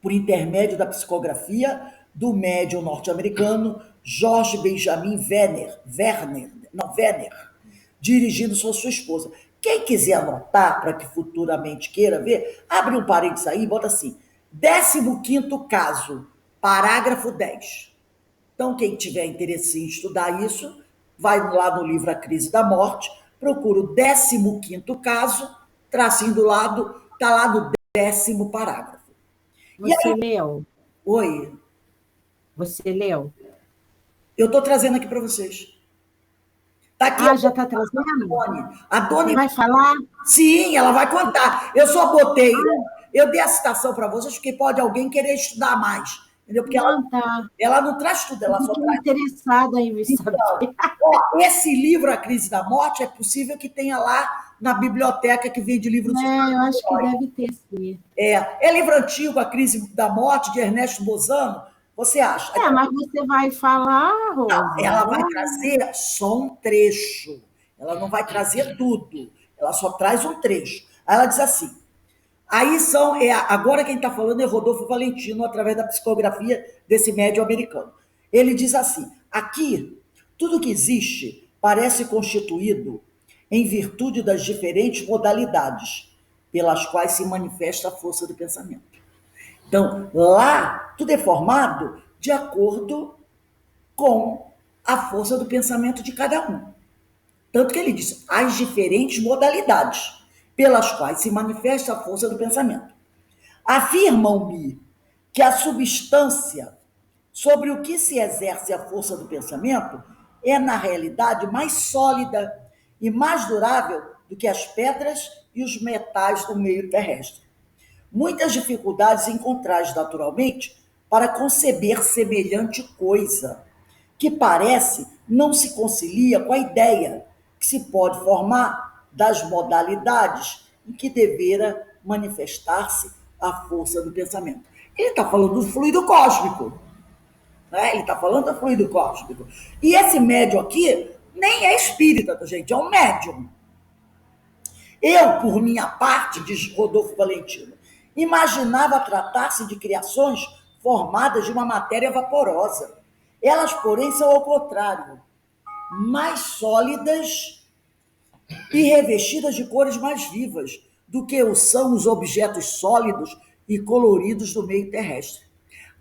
por intermédio da psicografia do médium norte-americano George Benjamin Werner, dirigindo sua esposa. Quem quiser anotar, para que futuramente queira ver, abre um parênteses aí e bota assim, 15º caso, parágrafo 10. Então, quem tiver interesse em estudar isso, vai lá no livro A Crise da Morte, procura o 15º caso, tracinho do lado, está lá no 10º parágrafo. Você leu? Oi. Você leu? Eu estou trazendo aqui para vocês. Tá aqui já está trazendo? A Dona Você vai falar? Sim, ela vai contar. Eu só botei, eu dei a citação para vocês, porque pode alguém querer estudar mais. Entendeu? Porque ela não traz tudo, ela só traz. Interessada em saber. Então, esse livro, A Crise da Morte, é possível que tenha lá na biblioteca que vende livros. Eu acho que deve ter, sim. É livro antigo, A Crise da Morte, de Ernesto Bozano. Você acha? Mas você vai falar, Rosa? Não, ela vai trazer só um trecho. Ela não vai trazer tudo. Ela só traz um trecho. Aí ela diz assim, aí agora quem está falando é Rodolfo Valentino, através da psicografia desse médium americano. Ele diz assim, aqui, tudo que existe parece constituído em virtude das diferentes modalidades pelas quais se manifesta a força do pensamento. Então, lá, tudo é formado de acordo com a força do pensamento de cada um. Tanto que ele diz, as diferentes modalidades pelas quais se manifesta a força do pensamento. Afirmam-me que a substância sobre o que se exerce a força do pensamento é, na realidade, mais sólida e mais durável do que as pedras e os metais do meio terrestre. Muitas dificuldades encontrais, naturalmente, para conceber semelhante coisa, que parece não se concilia com a ideia que se pode formar das modalidades em que devera manifestar-se a força do pensamento. Ele está falando do fluido cósmico. Né? Ele está falando do fluido cósmico. E esse médium aqui nem é espírita, gente, é um médium. Eu, por minha parte, diz Rodolfo Valentino, imaginava tratar-se de criações formadas de uma matéria vaporosa. Elas, porém, são ao contrário, mais sólidas e revestidas de cores mais vivas do que o são os objetos sólidos e coloridos do meio terrestre.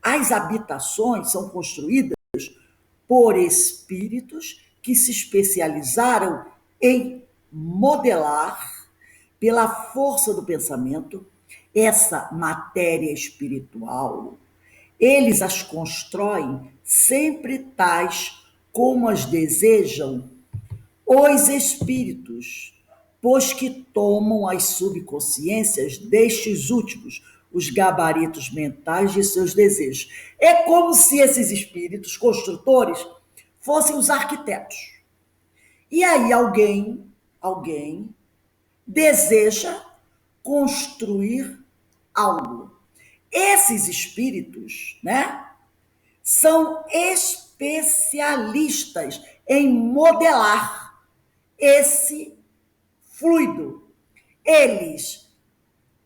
As habitações são construídas por espíritos que se especializaram em modelar, pela força do pensamento, essa matéria espiritual. Eles as constroem sempre tais como as desejam os espíritos, pois que tomam as subconsciências destes últimos, os gabaritos mentais de seus desejos. É como se esses espíritos construtores fossem os arquitetos. E aí alguém deseja construir algo. Esses espíritos, né, são especialistas em modelar esse fluido. Eles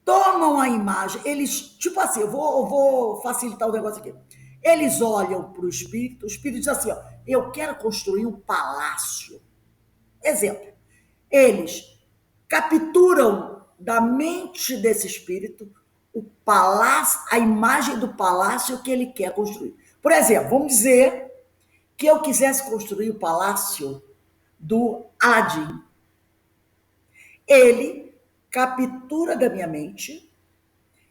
tomam a imagem, eles, tipo assim, eu vou facilitar o negócio aqui. Eles olham para o espírito diz assim, ó, eu quero construir um palácio. Exemplo, eles capturam da mente desse espírito o palácio, a imagem do palácio que ele quer construir. Por exemplo, vamos dizer que eu quisesse construir o palácio do Aladim. Ele captura da minha mente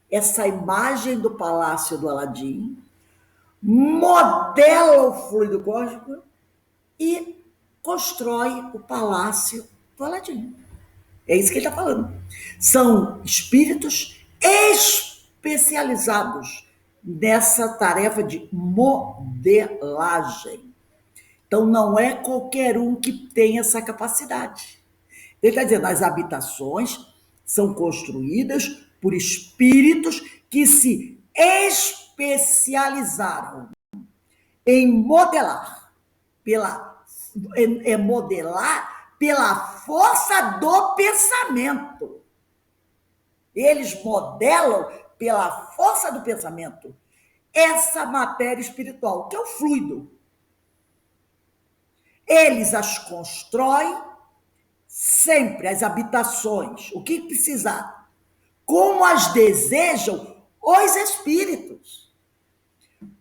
essa imagem do palácio do Aladim, modela o fluido cósmico e constrói o palácio do Aladim. É isso que ele está falando. São espíritos especializados nessa tarefa de modelagem. Então, não é qualquer um que tem essa capacidade. Ele está dizendo, as habitações são construídas por espíritos que se especializaram em modelar pela força do pensamento. Eles modelam pela força do pensamento essa matéria espiritual, que é o fluido. Eles as constroem sempre, as habitações, o que precisar, como as desejam os espíritos.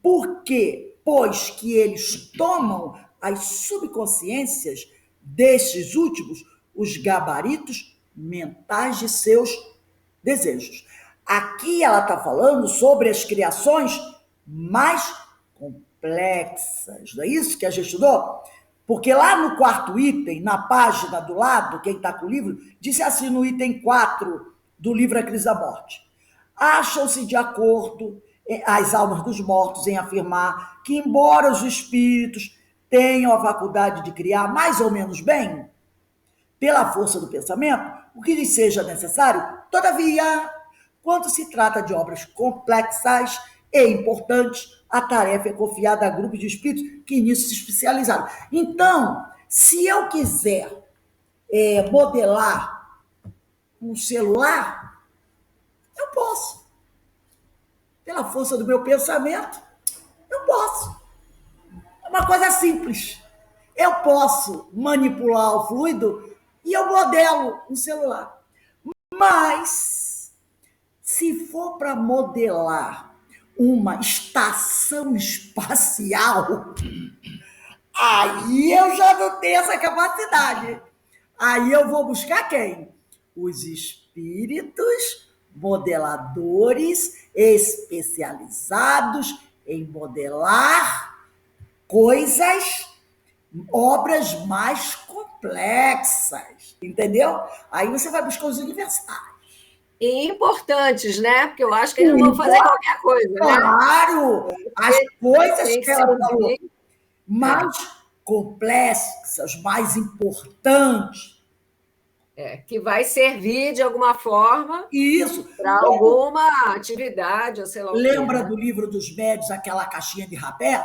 Por quê? Pois que eles tomam as subconsciências destes últimos, os gabaritos mentais de seus desejos. Aqui ela está falando sobre as criações mais complexas, não é isso que a gente estudou? Porque lá no quarto item, na página do lado, quem está com o livro, disse assim no item 4 do livro A Crise da Morte. Acham-se de acordo as almas dos mortos em afirmar que, embora os espíritos tenham a faculdade de criar mais ou menos bem, pela força do pensamento, o que lhes seja necessário, todavia, quando se trata de obras complexas e importantes, a tarefa é confiada a grupos de espíritos que nisso se especializaram. Então, se eu quiser modelar um celular, eu posso. Pela força do meu pensamento, eu posso. É uma coisa simples. Eu posso manipular o fluido e eu modelo um celular. Mas, se for para modelar uma estação espacial, aí eu já não tenho essa capacidade. Aí eu vou buscar quem? Os espíritos modeladores especializados em modelar coisas, obras mais complexas, entendeu? Aí você vai buscar os universitários. E importantes, né? Porque eu acho que eles não vão fazer qualquer coisa, né? Claro! As coisas que ela falou. Mas complexas, mais importantes. Que vai servir de alguma forma para alguma atividade, ou sei lá o quê. Lembra do livro dos médios, aquela caixinha de rapé?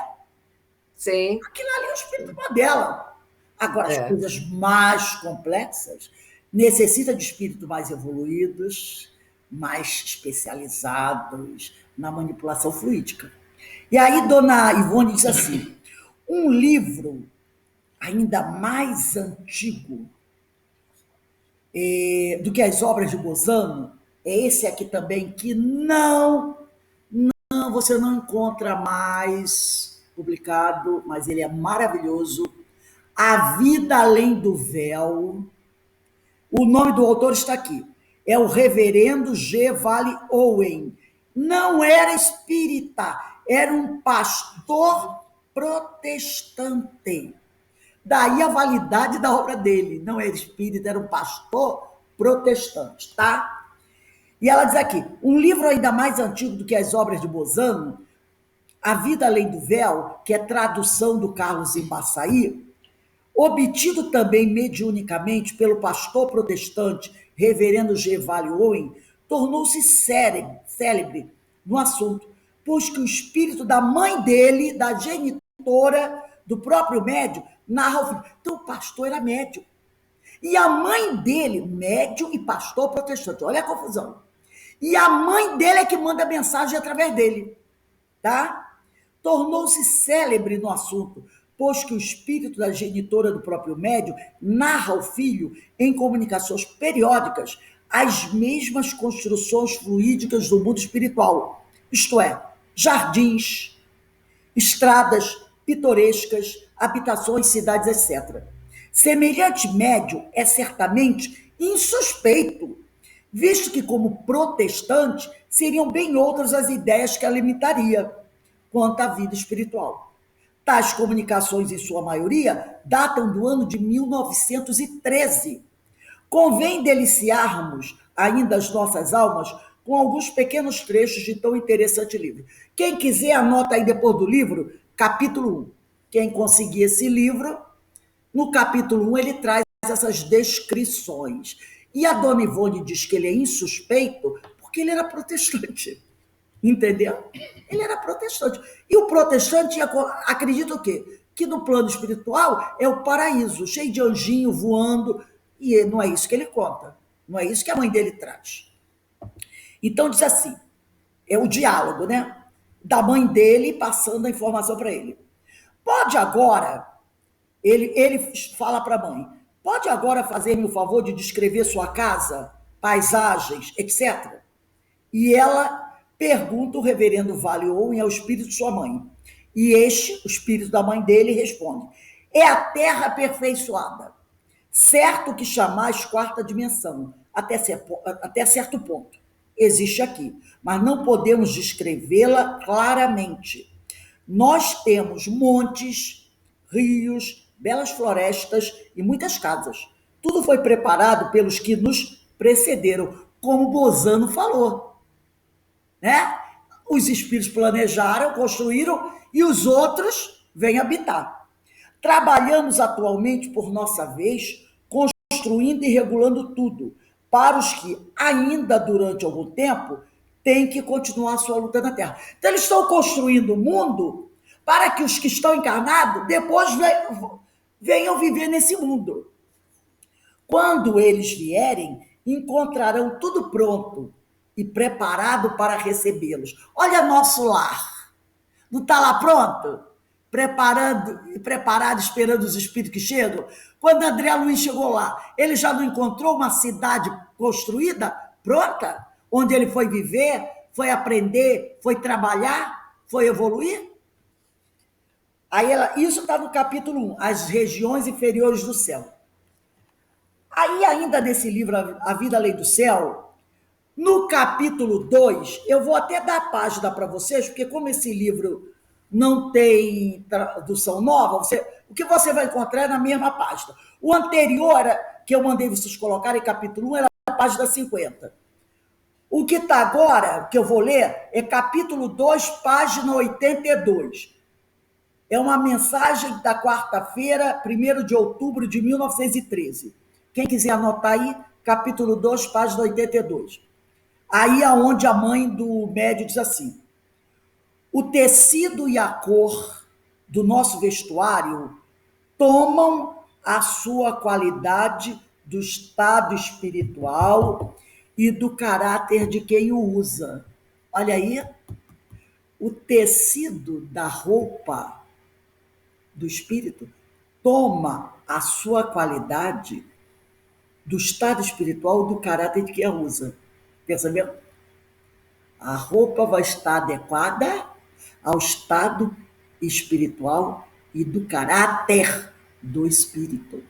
Sim. Aquilo ali é o espírito dela. Agora, as coisas mais complexas necessitam de espíritos mais evoluídos, mais especializados na manipulação fluídica. E aí, dona Ivone diz assim, um livro ainda mais antigo do que as obras de Bozano é esse aqui também, que você não encontra mais publicado, mas ele é maravilhoso. A Vida Além do Véu. O nome do autor está aqui. É o reverendo G. Vale Owen. Não era espírita, era um pastor protestante. Daí a validade da obra dele. Não era espírita, era um pastor protestante, tá? E ela diz aqui, um livro ainda mais antigo do que as obras de Bozano, A Vida Além do Véu, que é tradução do Carlos Embaçaí, obtido também mediunicamente pelo pastor protestante reverendo G. Vale Owen, tornou-se célebre no assunto, pois que o espírito da mãe dele, da genitora, do próprio médium, narra o filho. Então o pastor era médium. E a mãe dele, médium e pastor protestante. Olha a confusão. E a mãe dele é que manda mensagem através dele. Tá? Tornou-se célebre no assunto, pois que o espírito da genitora do próprio médium narra ao filho, em comunicações periódicas, as mesmas construções fluídicas do mundo espiritual, isto é, jardins, estradas pitorescas, habitações, cidades, etc. Semelhante médium é certamente insuspeito, visto que, como protestante, seriam bem outras as ideias que a limitaria quanto à vida espiritual. Tais comunicações, em sua maioria, datam do ano de 1913. Convém deliciarmos ainda as nossas almas com alguns pequenos trechos de tão interessante livro. Quem quiser, anota aí depois do livro, capítulo 1. Quem conseguir esse livro, no capítulo 1 ele traz essas descrições. E a dona Ivone diz que ele é insuspeito porque ele era protestante. Entendeu? Ele era protestante. E o protestante acredita o quê? Que no plano espiritual é o paraíso, cheio de anjinho voando. E não é isso que ele conta. Não é isso que a mãe dele traz. Então diz assim, é o diálogo, né? Da mãe dele passando a informação para ele. Pode agora, ele fala para a mãe, pode agora fazer-me o favor de descrever sua casa, paisagens, etc. E ela pergunta o reverendo Vale Owen ao espírito de sua mãe. E este, o espírito da mãe dele, responde, é a terra aperfeiçoada, certo que chamais quarta dimensão, até certo ponto. Existe aqui, mas não podemos descrevê-la claramente. Nós temos montes, rios, belas florestas e muitas casas. Tudo foi preparado pelos que nos precederam, como Bozano falou. Né? Os espíritos planejaram, construíram e os outros vêm habitar. Trabalhamos atualmente, por nossa vez, construindo e regulando tudo, para os que ainda durante algum tempo têm que continuar a sua luta na Terra. Então, eles estão construindo o mundo para que os que estão encarnados depois venham viver nesse mundo. Quando eles vierem, encontrarão tudo pronto e preparado para recebê-los. Olha nosso lar. Não está lá pronto? Preparado, esperando os espíritos que chegam? Quando André Luiz chegou lá, ele já não encontrou uma cidade construída, pronta? Onde ele foi viver, foi aprender, foi trabalhar, foi evoluir? Aí isso está no capítulo 1, as regiões inferiores do céu. Aí ainda nesse livro, A Vida Além do Céu, no capítulo 2, eu vou até dar a página para vocês, porque como esse livro não tem tradução nova, o que você vai encontrar é na mesma página. O anterior, que eu mandei vocês colocarem, capítulo 1, era a página 50. O que está agora, que eu vou ler, é capítulo 2, página 82. É uma mensagem da quarta-feira, 1º de outubro de 1913. Quem quiser anotar aí, capítulo 2, página 82. Aí é onde a mãe do médium diz assim: o tecido e a cor do nosso vestuário tomam a sua qualidade do estado espiritual e do caráter de quem o usa. Olha aí, o tecido da roupa do espírito toma a sua qualidade do estado espiritual e do caráter de quem a usa. Percebeu? A roupa vai estar adequada ao estado espiritual e do caráter do espírito.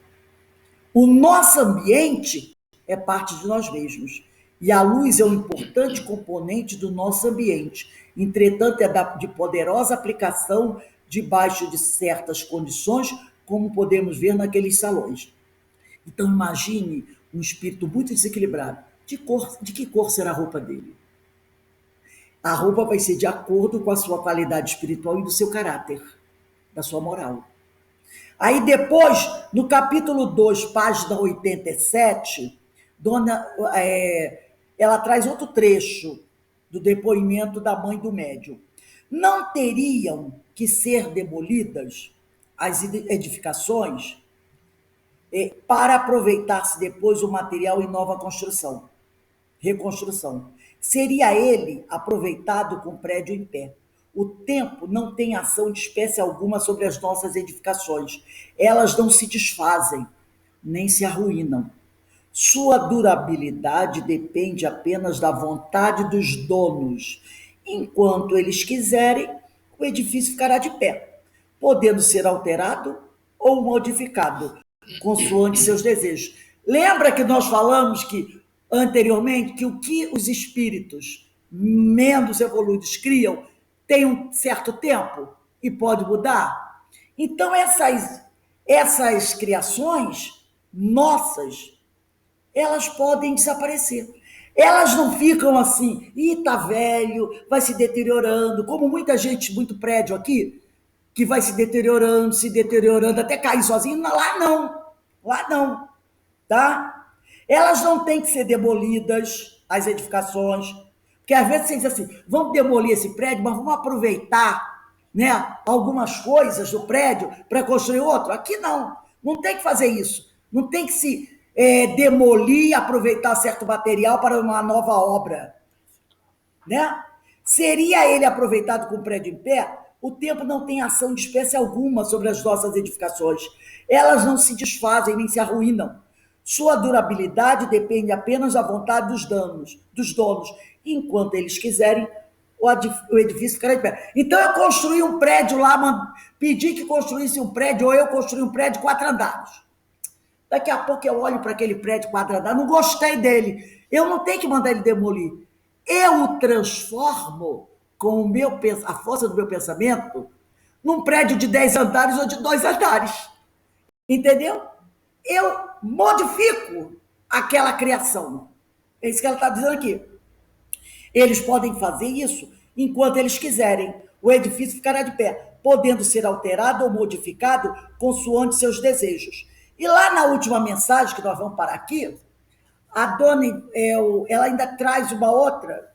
O nosso ambiente é parte de nós mesmos. E a luz é um importante componente do nosso ambiente. Entretanto, é de poderosa aplicação debaixo de certas condições, como podemos ver naqueles salões. Então, imagine um espírito muito desequilibrado. De que cor será a roupa dele? A roupa vai ser de acordo com a sua qualidade espiritual e do seu caráter, da sua moral. Aí depois, no capítulo 2, página 87, ela traz outro trecho do depoimento da mãe do médium. Não teriam que ser demolidas as edificações para aproveitar-se depois o material em nova reconstrução. Seria ele aproveitado com o prédio em pé. O tempo não tem ação de espécie alguma sobre as nossas edificações. Elas não se desfazem, nem se arruinam. Sua durabilidade depende apenas da vontade dos donos. Enquanto eles quiserem, o edifício ficará de pé, podendo ser alterado ou modificado, consoante seus desejos. Lembra que nós falamos anteriormente que o que os espíritos menos evoluídos criam tem um certo tempo e pode mudar? Então, essas criações nossas, elas podem desaparecer. Elas não ficam assim, tá velho, vai se deteriorando, como muita gente, muito prédio aqui, que vai se deteriorando, até cair sozinho. Lá não, tá? Elas não têm que ser demolidas, as edificações, porque às vezes você diz assim, vamos demolir esse prédio, mas vamos aproveitar, né, algumas coisas do prédio para construir outro. Aqui não tem que fazer isso. Não tem que se demolir e aproveitar certo material para uma nova obra, né? Seria ele aproveitado com o prédio em pé, o tempo não tem ação de espécie alguma sobre as nossas edificações. Elas não se desfazem nem se arruinam. Sua durabilidade depende apenas da vontade dos donos. Enquanto eles quiserem, o edifício ficará de pé. Então, eu construí um prédio lá, pedi que construísse um prédio, ou eu construí um prédio 4 andares. Daqui a pouco eu olho para aquele prédio 4 andares, não gostei dele. Eu não tenho que mandar ele demolir. Eu o transformo com a força do meu pensamento num prédio de 10 andares ou de 2 andares. Entendeu? Eu modifico aquela criação. É isso que ela está dizendo aqui. Eles podem fazer isso enquanto eles quiserem. O edifício ficará de pé, podendo ser alterado ou modificado consoante seus desejos. E lá na última mensagem, que nós vamos parar aqui, a dona, ela ainda traz uma outra,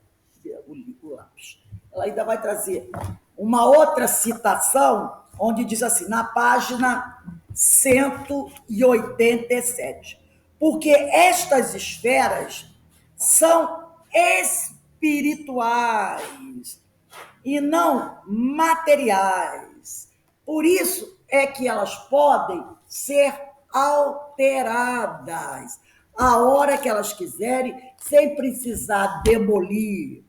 o lápis, ela ainda vai trazer uma outra citação, onde diz assim, na página 187, porque estas esferas são espirituais e não materiais. Por isso é que elas podem ser alteradas a hora que elas quiserem, sem precisar demolir.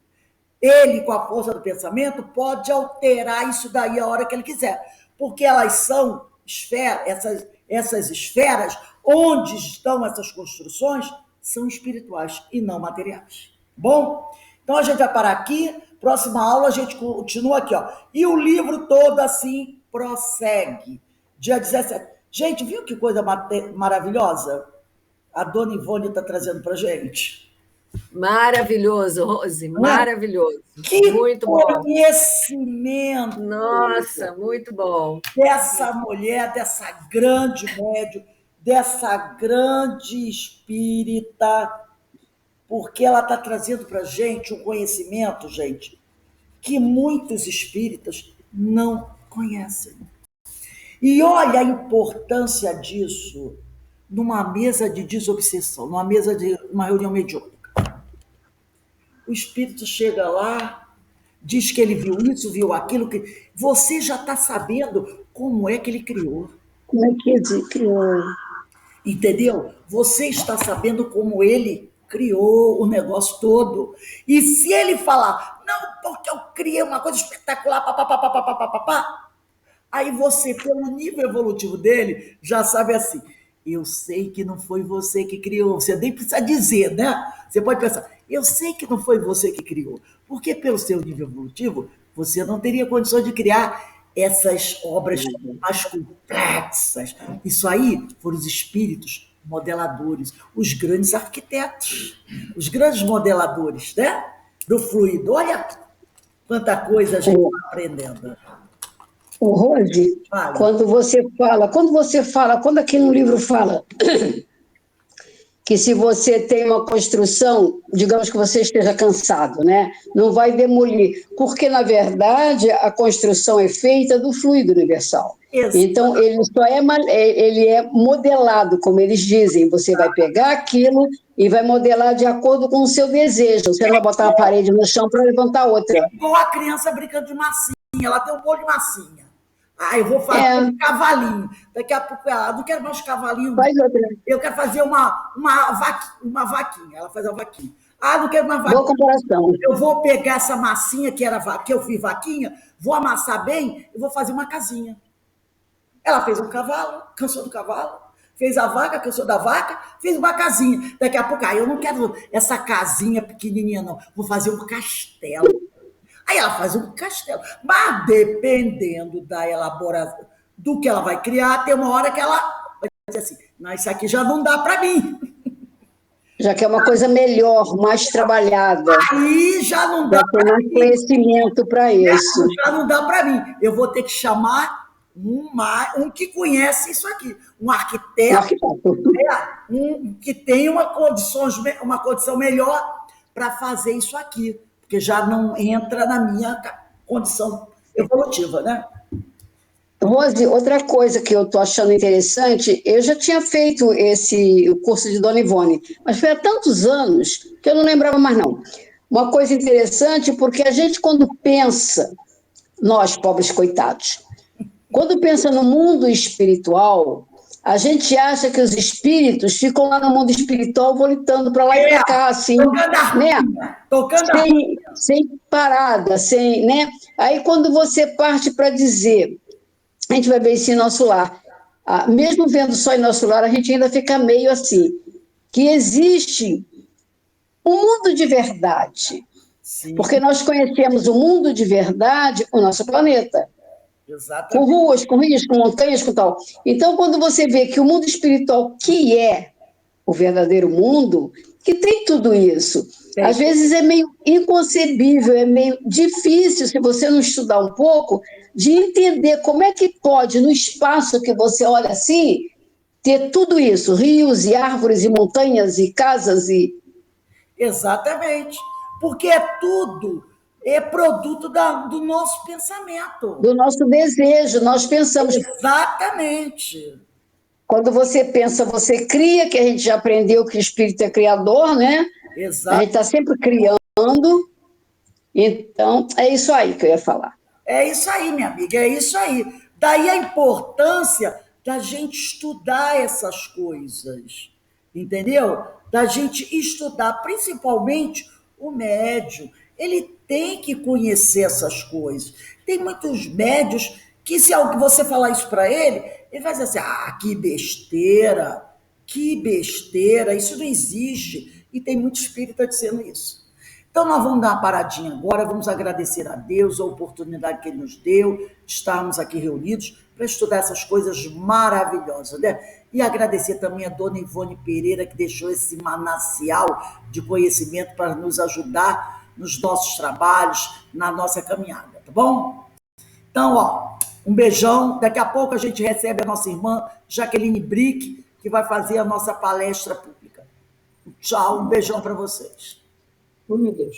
Ele, com a força do pensamento, pode alterar isso daí a hora que ele quiser, porque elas são esferas, essas esferas, onde estão essas construções, são espirituais e não materiais. Bom, então a gente vai parar aqui, próxima aula a gente continua aqui, ó. E o livro todo assim prossegue. Dia 17. Gente, viu que coisa maravilhosa? A dona Ivone está trazendo para a gente. Maravilhoso, Rose, maravilhoso. Que muito bom. Conhecimento! Nossa, muito bom. Dessa mulher, dessa grande médium, dessa grande espírita, porque ela está trazendo para a gente um conhecimento, gente, que muitos espíritas não conhecem. E olha a importância disso numa mesa de desobsessão, numa mesa de uma reunião mediúnica. O espírito chega lá, diz que ele viu isso, viu aquilo, que você já está sabendo como é que ele criou. Como é que ele criou? Entendeu? Você está sabendo como ele criou o negócio todo. E se ele falar, não, porque eu criei uma coisa espetacular, papapá, aí você, pelo nível evolutivo dele, já sabe assim, eu sei que não foi você que criou. Você nem precisa dizer, né? Você pode pensar, eu sei que não foi você que criou. Porque pelo seu nível evolutivo, você não teria condições de criar essas obras mais complexas. Isso aí foram os espíritos modeladores, os grandes arquitetos, os grandes modeladores, né? Do fluido. Olha quanta coisa a gente está aprendendo. O Rose, quando você fala, quando aqui no livro fala que se você tem uma construção, digamos que você esteja cansado, né? Não vai demolir, porque na verdade a construção é feita do fluido universal. Isso. Então ele é modelado, como eles dizem. Você vai pegar aquilo e vai modelar de acordo com o seu desejo. Você não vai botar uma parede no chão para levantar outra. É igual a criança brincando de massinha, ela tem um bolo de massinha. Ah, eu vou fazer um cavalinho. Daqui a pouco ela não quero mais cavalinho. Faz outra. Eu quero fazer uma vaquinha. Ela faz a vaquinha. Ah, não quero mais vaquinha. Boa comparação. Eu vou pegar essa massinha que eu fiz vaquinha, vou amassar bem e vou fazer uma casinha. Ela fez um cavalo, cansou do cavalo. Fez a vaca, cansou da vaca, fez uma casinha. Daqui a pouco, eu não quero essa casinha pequenininha, não. Vou fazer um castelo. Aí ela faz um castelo. Mas dependendo da elaboração, do que ela vai criar, tem uma hora que ela vai dizer assim, não, isso aqui já não dá para mim. Já que é uma coisa melhor, mais trabalhada. Aí já não dá para mim. Já tem mais conhecimento para isso. Já não dá para mim. Eu vou ter que chamar um que conhece isso aqui. Um arquiteto. Que tem uma condição melhor para fazer isso aqui. Porque já não entra na minha condição evolutiva, né? Rose, outra coisa que eu estou achando interessante, eu já tinha feito o curso de Dona Ivone, mas foi há tantos anos que eu não lembrava mais não. Uma coisa interessante, porque a gente quando pensa, nós pobres coitados, quando pensa no mundo espiritual, a gente acha que os espíritos ficam lá no mundo espiritual voltando para lá e para cá, assim, sem parada, né? Aí quando você parte para dizer, a gente vai ver isso em nosso lar, mesmo vendo só em nosso lar, a gente ainda fica meio assim, que existe um mundo de verdade, Sim. Porque nós conhecemos o mundo de verdade, o nosso planeta. Exatamente. Com ruas, com rios, com montanhas, com tal. Então, quando você vê que o mundo espiritual, que é o verdadeiro mundo, que tem tudo isso, às vezes é meio inconcebível, é meio difícil, se você não estudar um pouco, de entender como é que pode, no espaço que você olha assim, ter tudo isso, rios e árvores e montanhas e casas e... Exatamente, porque é tudo... é produto do nosso pensamento. Do nosso desejo, nós pensamos. Exatamente. Quando você pensa, você cria, que a gente já aprendeu que o espírito é criador, né? Exato. A gente está sempre criando. Então, é isso aí que eu ia falar. É isso aí, minha amiga, é isso aí. Daí a importância da gente estudar essas coisas, entendeu? Da gente estudar, principalmente o médium. Ele tem que conhecer essas coisas. Tem muitos médios que, se você falar isso para ele vai dizer assim, que besteira, isso não existe. E tem muito espírita dizendo isso. Então, nós vamos dar uma paradinha agora, vamos agradecer a Deus a oportunidade que Ele nos deu de estarmos aqui reunidos para estudar essas coisas maravilhosas, né? E agradecer também a dona Ivone Pereira, que deixou esse manancial de conhecimento para nos ajudar nos nossos trabalhos, na nossa caminhada, tá bom? Então, ó, um beijão. Daqui a pouco a gente recebe a nossa irmã Jaqueline Brick, que vai fazer a nossa palestra pública. Tchau, um beijão para vocês. Oh, meu Deus.